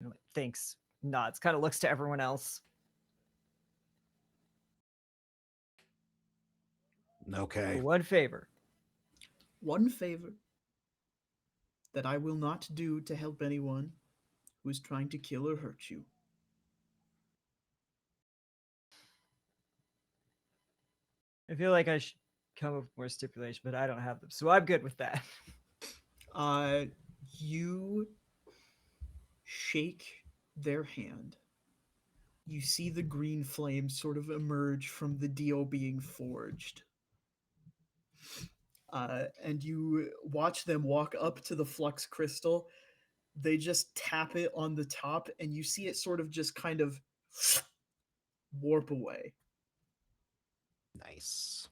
You know, thinks, nods, kind of looks to everyone else. okay. One favor. One favor that I will not do to help anyone who is trying to kill or hurt you. I feel like I should come up with more stipulation, but I don't have them, so I'm good with that. You shake their hand. You see the green flame sort of emerge from the deal being forged. And you watch them walk up to the flux crystal. They just tap it on the top, and you see it sort of just kind of warp away. Nice.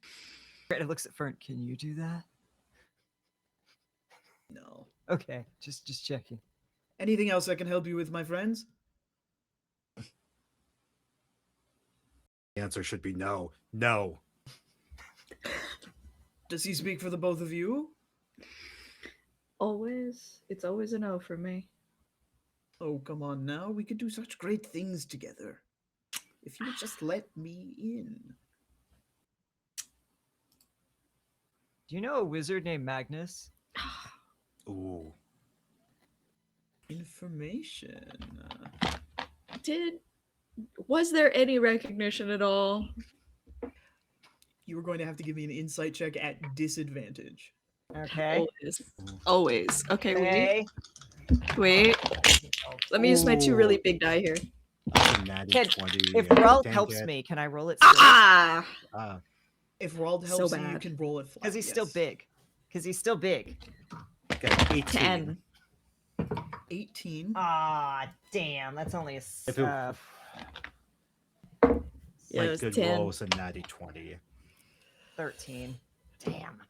Brandon looks at Fern. Can you do that? No. Okay, just checking. Anything else I can help you with, my friends? The answer should be no. No. Does he speak for the both of you? Always. It's always a no for me. Oh, come on now. We could do such great things together. If you would just let me in. Do you know a wizard named Magnus? Ooh. Information. Was there any recognition at all? You were going to have to give me an insight check at disadvantage. Okay. Always. Okay, Okay. wait. Let me use my 2 really big die here. That's a natty Can- 20. If I Rald think helps it- me, can I roll it? Still? Ah! If Rald So helps you, you bad. can roll it flat. Because he's still yes. big. Because he's still big. Okay, 18. 10. 18. Ah, damn. That's only a. If it- Yeah, My it's good 10. roll was a natty 20. 13. Damn.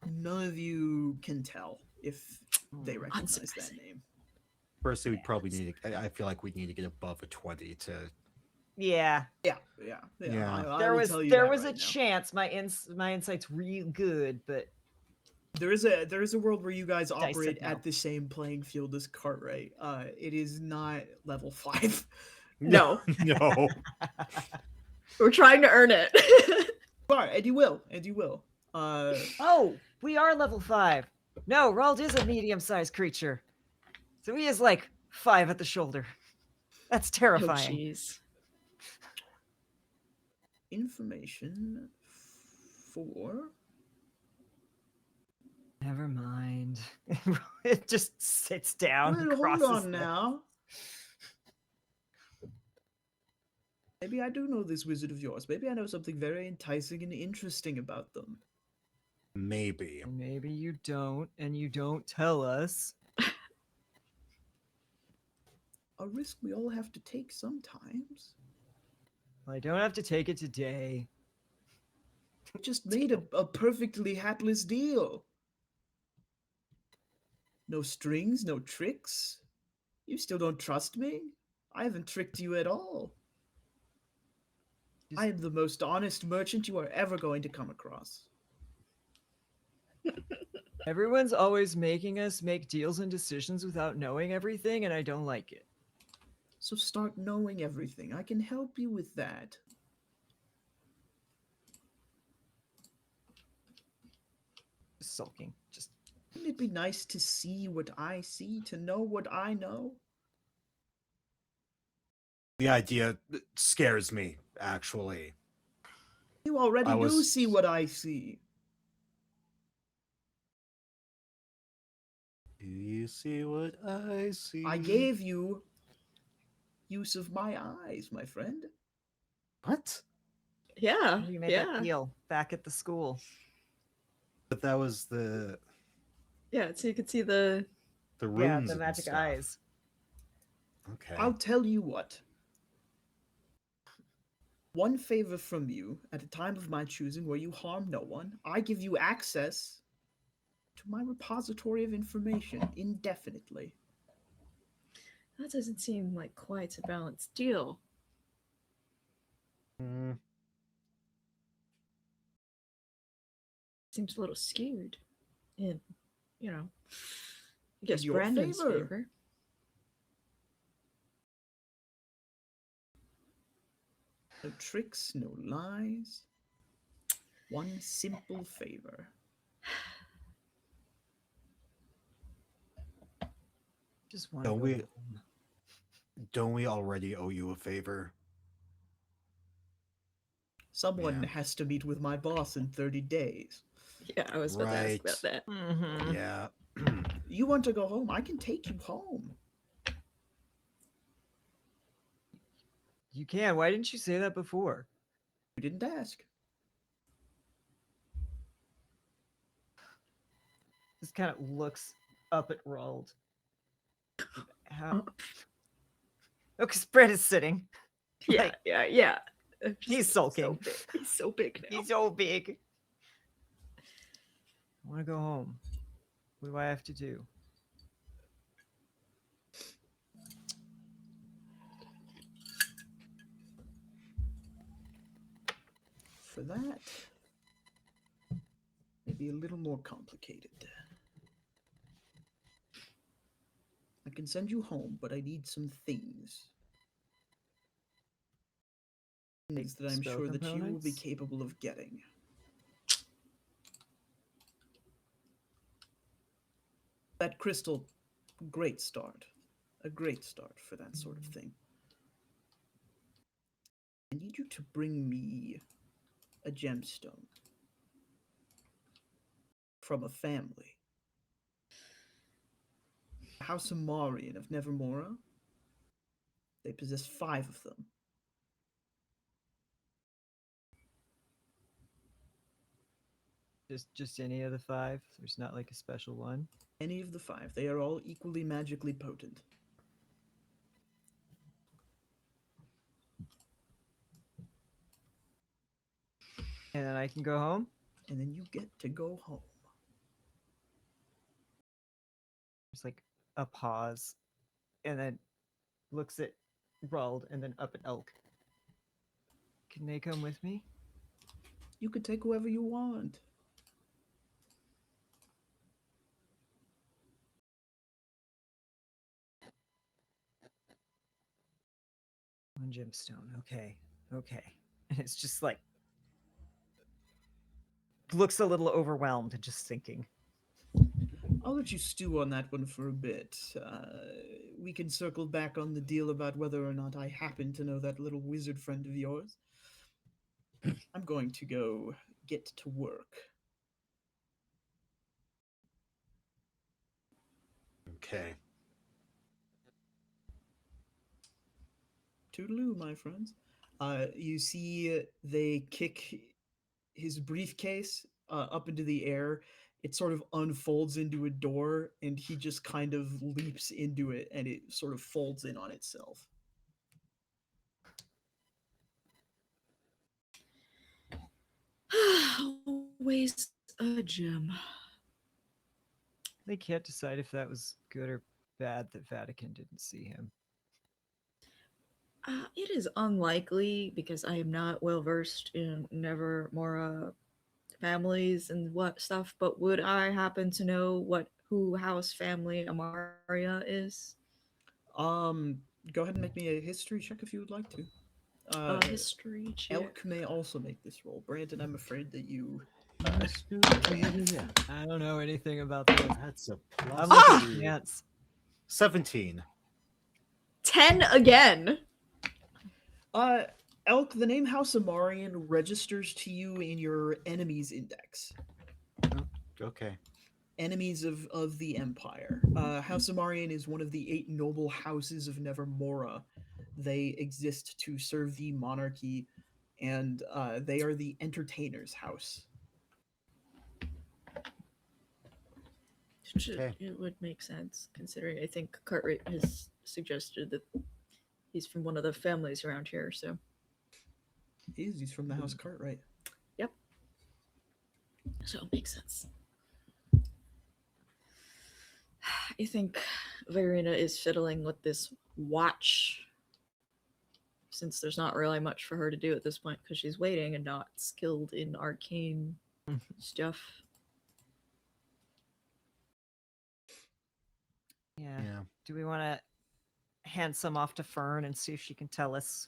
None of you can tell if they Hmm. recognize that Unsurprising. name. Firstly, we'd probably need to, I feel like we need to get above a 20 to. Yeah. Yeah. Yeah. I There will was tell you there that was right a now. chance my insight's real good, but There is a world where you guys Dice operate said no. at the same playing field as Cartwright. It is not level 5. No. No. We're trying to earn it. But and you will. oh, we are level 5. No, Rald is a medium-sized creature, so he is like 5 at the shoulder. That's Oh, terrifying. jeez. Information for Never mind. It just sits down. Well, hold crosses on legs. now. Maybe I do know this wizard of yours. Maybe I know something very enticing and interesting about them. Maybe. Maybe you don't, and you don't tell us. A risk we all have to take sometimes. I don't have to take it today. We just made a perfectly hapless deal. No strings, no tricks. You still don't trust me? I haven't tricked you at all. I am the most honest merchant you are ever going to come across. Everyone's always making us make deals and decisions without knowing everything, and I don't like it. So start knowing everything. I can help you with that. Just sulking. Just Wouldn't it be nice to see what I see, to know what I know? The idea scares me, actually. You already I do was- see what I see. Do you see what I see? I gave you use of my eyes, my friend. What? Yeah. You made that deal back at the school. But that was the Yeah, so you could see the runes Yeah, the and magic stuff. eyes. Okay. I'll tell you what. One favor from you at a time of my choosing where you harm no one, I give you access to my repository of information indefinitely. that doesn't seem like quite a balanced deal. Hmm. Seems a little skewed in, you know, I guess your Brandon's favor. favor. No tricks, no lies. One simple favor. Just want Don't to we? Don't we already owe you a favor? Someone Yeah. has to meet with my boss in 30 days. Yeah, I was about to ask about that. Mm-hmm. Yeah. You want to go home? I can take you home. You can. Why didn't you say that before? You didn't ask. Just kind of looks up at Roald. How? Oh, because Brett is sitting. Yeah, Like, yeah. He's sulking. He's so big now. He's so big. I want to go home. What do I have to do? For that, maybe a little more complicated. I can send you home, but I need some things. Things that I'm spell sure that you will be components? capable of getting. That crystal, great start. A great start for that sort of thing. I need you to bring me a gemstone from a family. House Amarian of Nevermora. They possess 5 of them. Just any of the 5? There's not like a special one. Any of the 5. They are all equally magically potent. And then I can go home. And then you get to go home. There's like a pause, and then looks at Roald, and then up at Elk. Can they come with me? You could take whoever you want. One gemstone. Okay. Okay. And it's just like looks a little overwhelmed and just thinking. I'll let you stew on that one for a bit. We can circle back on the deal about whether or not I happen to know that little wizard friend of yours. I'm going to go get to work. Okay. Toodaloo, my friends. You see they kick his briefcase up into the air. It sort of unfolds into a door, and he just kind of leaps into it, and it sort of folds in on itself. Always a gem. They can't decide if that was good or bad that Vatican didn't see him. It is unlikely because I am not well versed in Nevermora families and what stuff. But would I happen to know who house family Amaria is? Go ahead and make me a history check if you would like to. History check. Elk may also make this roll. Brandon, I'm afraid that you. I don't know anything about this. That's a I'm plus looking 3. at pants. 17. 10 again. Uh, Elk, the name House Amarian registers to you in your enemies index. Okay. Enemies of the Empire. House Amarian is one of the 8 noble houses of Nevermora. They exist to serve the monarchy, and they are the entertainer's house. Okay. It would make sense considering I think Cartwright has suggested that he's from one of the families around here. So He's from the House Cartwright. yep, so it makes sense. I think Verena is fiddling with this watch since there's not really much for her to do at this point because she's waiting and not skilled in arcane stuff. Yeah. Yeah. Do we want to hand some off to Fern and see if she can tell us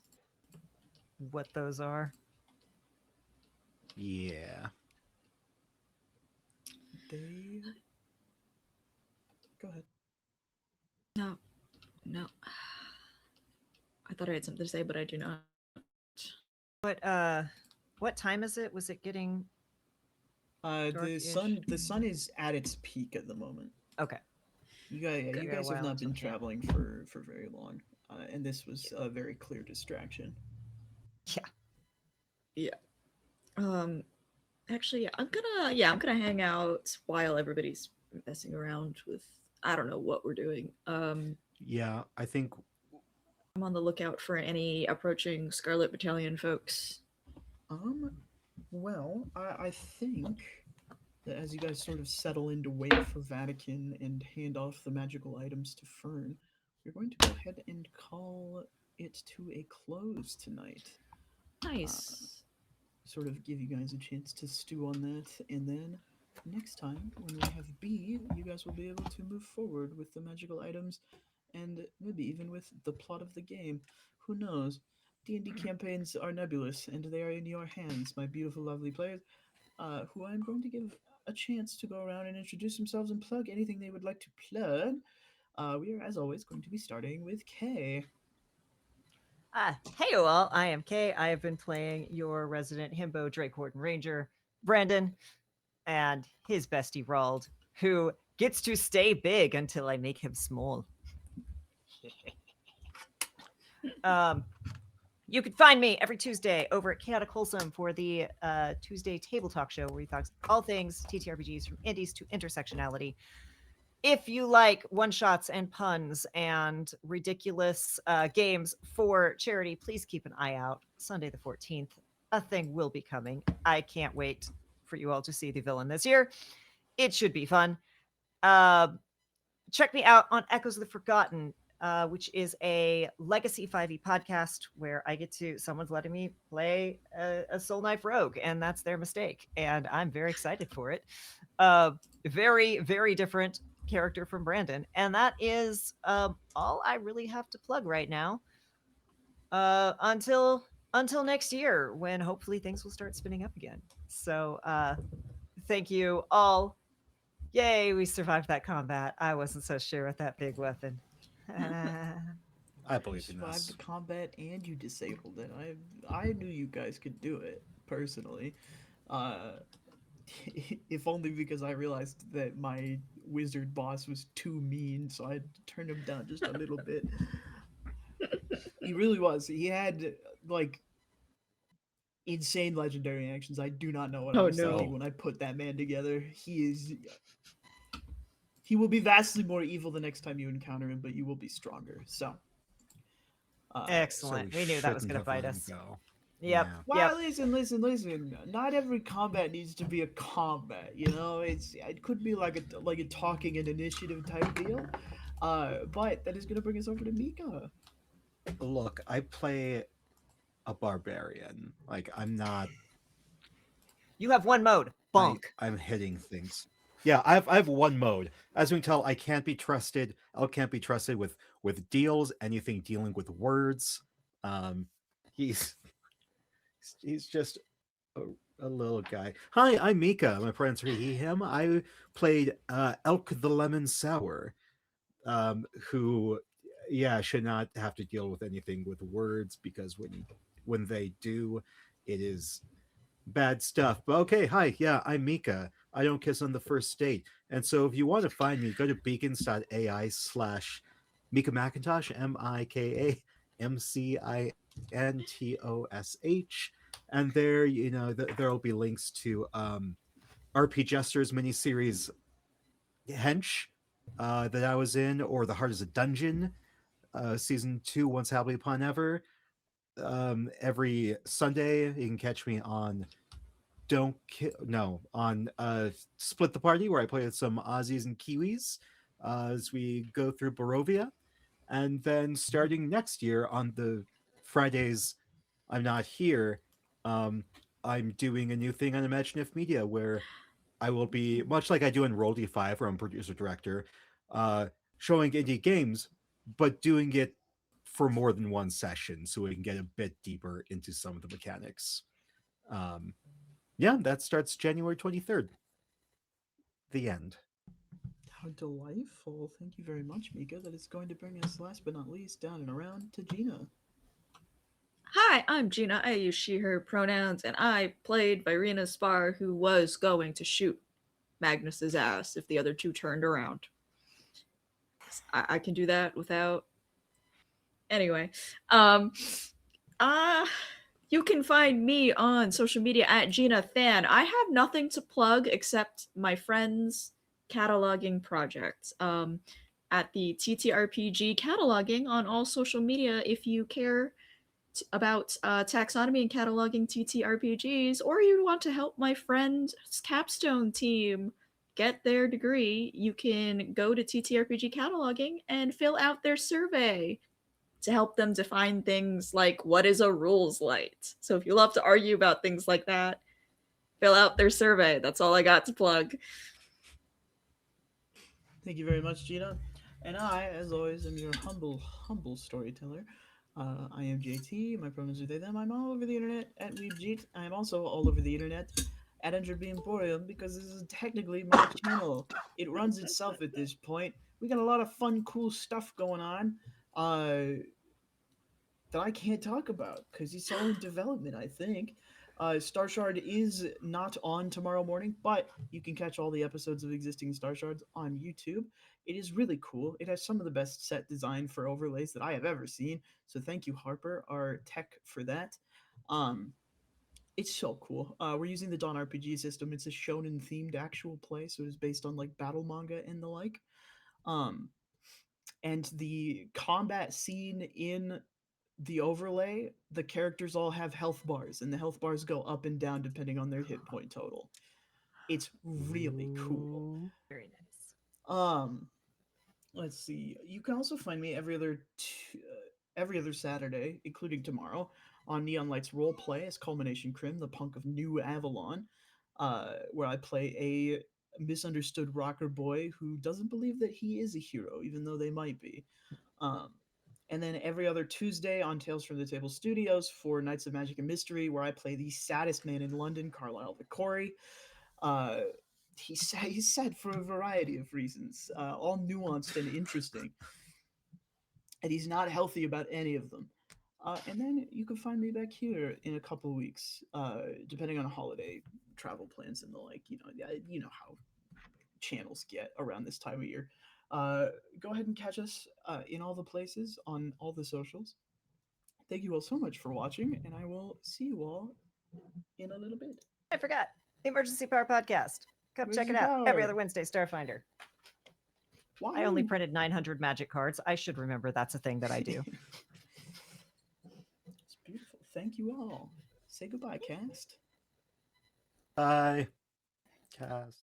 what those are? Yeah. They. Go ahead. No. I thought I had something to say, but I do not. What time is it? Was it getting The dark-ish? sun is at its peak at the moment. Okay. You guys, Got you a guys have while not until been camp. traveling for very long, and this was a very clear distraction. Yeah. Actually, I'm gonna hang out while everybody's messing around with I don't know what we're doing. Yeah. I think. I'm on the lookout for any approaching Scarlet Battalion folks. Well, I think that as you guys sort of settle in to wait for Vatican and hand off the magical items to Fern, we're going to go ahead and call it to a close tonight. Nice. Sort of give you guys a chance to stew on that, and then next time when we have B, you guys will be able to move forward with the magical items and maybe even with the plot of the game. Who knows? D&D campaigns are nebulous, and they are in your hands, my beautiful, lovely players, who I'm going to give a chance to go around and introduce themselves and plug anything they would like to plug. We are, as always, going to be starting with Kay. Hey all, I am Kay. I have been playing your resident himbo Drake Horton Ranger, Brandon, and his bestie Rald, who gets to stay big until I make him small. You can find me every Tuesday over at Chaotic Wholesome for the Tuesday Table Talk Show, where we talk all things TTRPGs from indies to intersectionality. If you like one-shots and puns and ridiculous games for charity, please keep an eye out. Sunday the 14th, a thing will be coming. I can't wait for you all to see the villain this year. It should be fun. Check me out on Echoes of the Forgotten, which is a Legacy 5e podcast where I get to, someone's letting me play a Soul Knife Rogue, and that's their mistake. And I'm very excited for it. Very, very different character from Brandon. And that is all I really have to plug right now. Until next year, when hopefully things will start spinning up again. So thank you all. Yay, we survived that combat. I wasn't so sure with that big weapon. I You believe in survived this. the combat and you disabled it. I knew you guys could do it personally. Uh, if only because I realized that my wizard boss was too mean, so I turned him down just a little bit. He really was. He had like insane legendary actions. I do not know what I Oh, was no. thinking when I put that man together. He will be vastly more evil the next time you encounter him, but you will be stronger. So Excellent. We knew that was shouldn't going to have let bite him us. go. Yep. Yeah. well, listen. Not every combat needs to be a combat. You know, it could be like a talking and initiative type deal. But that is gonna bring us over to Mika. Look, I play a barbarian. Like I'm not. You have one mode. Bonk. I'm hitting things. Yeah, I have one mode. As we can tell, I can't be trusted. I can't be trusted with deals. Anything dealing with words. He's he's just a little guy. Hi, I'm Mika. My pronouns are he, him. I played Elk the Lemon Sour, who yeah, should not have to deal with anything with words because when they do, it is bad stuff. But okay, hi, yeah, I'm Mika. I don't kiss on the first date. And so if you want to find me, go to beacons.ai/Mika McIntosh, MIKAMCINTOSH. And there, there will be links to RP Jester's miniseries Hench that I was in, or The Heart is a Dungeon, season 2, Once Happily Upon Ever. Every Sunday, you can catch me on on Split the Party, where I play with some Aussies and Kiwis as we go through Barovia. And then starting next year on the Fridays I'm not here, um, I'm doing a new thing on Imaginative Media where I will be, much like I do in Roll D5, where I'm producer director, uh, showing indie games, but doing it for more than one session so we can get a bit deeper into some of the mechanics. Um, yeah, that starts January 23rd. The end. How delightful. Thank you very much, Mika. That is going to bring us, last but not least, down and around to Gina. Hi, I'm Gina. I use she, her pronouns, and I played Virena Spar, who was going to shoot Magnus's ass if the other two turned around. I can do that without. Anyway, um, uh, you can find me on social media at Gina Than. I have nothing to plug except my friend's cataloging project. At the TTRPG cataloging on all social media if you care about taxonomy and cataloging TTRPGs, or you want to help my friend's capstone team get their degree, you can go to TTRPG cataloging and fill out their survey to help them define things like what is a rules light. So if you love to argue about things like that, fill out their survey. That's all I got to plug. Thank you very much, Gina. And I, as always, am your humble storyteller. I am JT. My pronouns are they, them. I'm all over the internet at WeebJeet. I am also all over the internet at Entropy Emporium because this is technically my channel. It runs itself at this point. We got a lot of fun, cool stuff going on that I can't talk about because it's all in development, I think. Star Shard is not on tomorrow morning, but you can catch all the episodes of existing Star Shards on YouTube. It is really cool. It has some of the best set design for overlays that I have ever seen. So thank you, Harper, our tech, for that. Um, it's so cool. We're using the Dawn RPG system. It's a shonen themed actual play, so it's based on like battle manga and the like. Um, and the combat scene in the overlay, the characters all have health bars, and the health bars go up and down depending on their hit point total. It's really cool. Ooh. Very nice. Um, let's see. You can also find me every other Saturday, including tomorrow, on Neon Lights Roleplay as Culmination Crim, the punk of New Avalon, where I play a misunderstood rocker boy who doesn't believe that he is a hero, even though they might be. Um, and then every other Tuesday on Tales from the Table Studios for Nights of Magic and Mystery, where I play the saddest man in London, Carlisle Vicori. Uh, he's sad for a variety of reasons, all nuanced and interesting, and he's not healthy about any of them. And then you can find me back here in a couple weeks, depending on holiday travel plans and the like. You know how channels get around this time of year. Uh, Go ahead and catch us in all the places on all the socials. Thank you all so much for watching, and I will see you all in a little bit. I forgot. The Emergency Power Podcast. Come check it out. Every other Wednesday, Starfinder. Wow. I only printed 900 magic cards. I should remember that's a thing that I do. It's beautiful. Thank you all. Say goodbye, cast. Bye. Cast.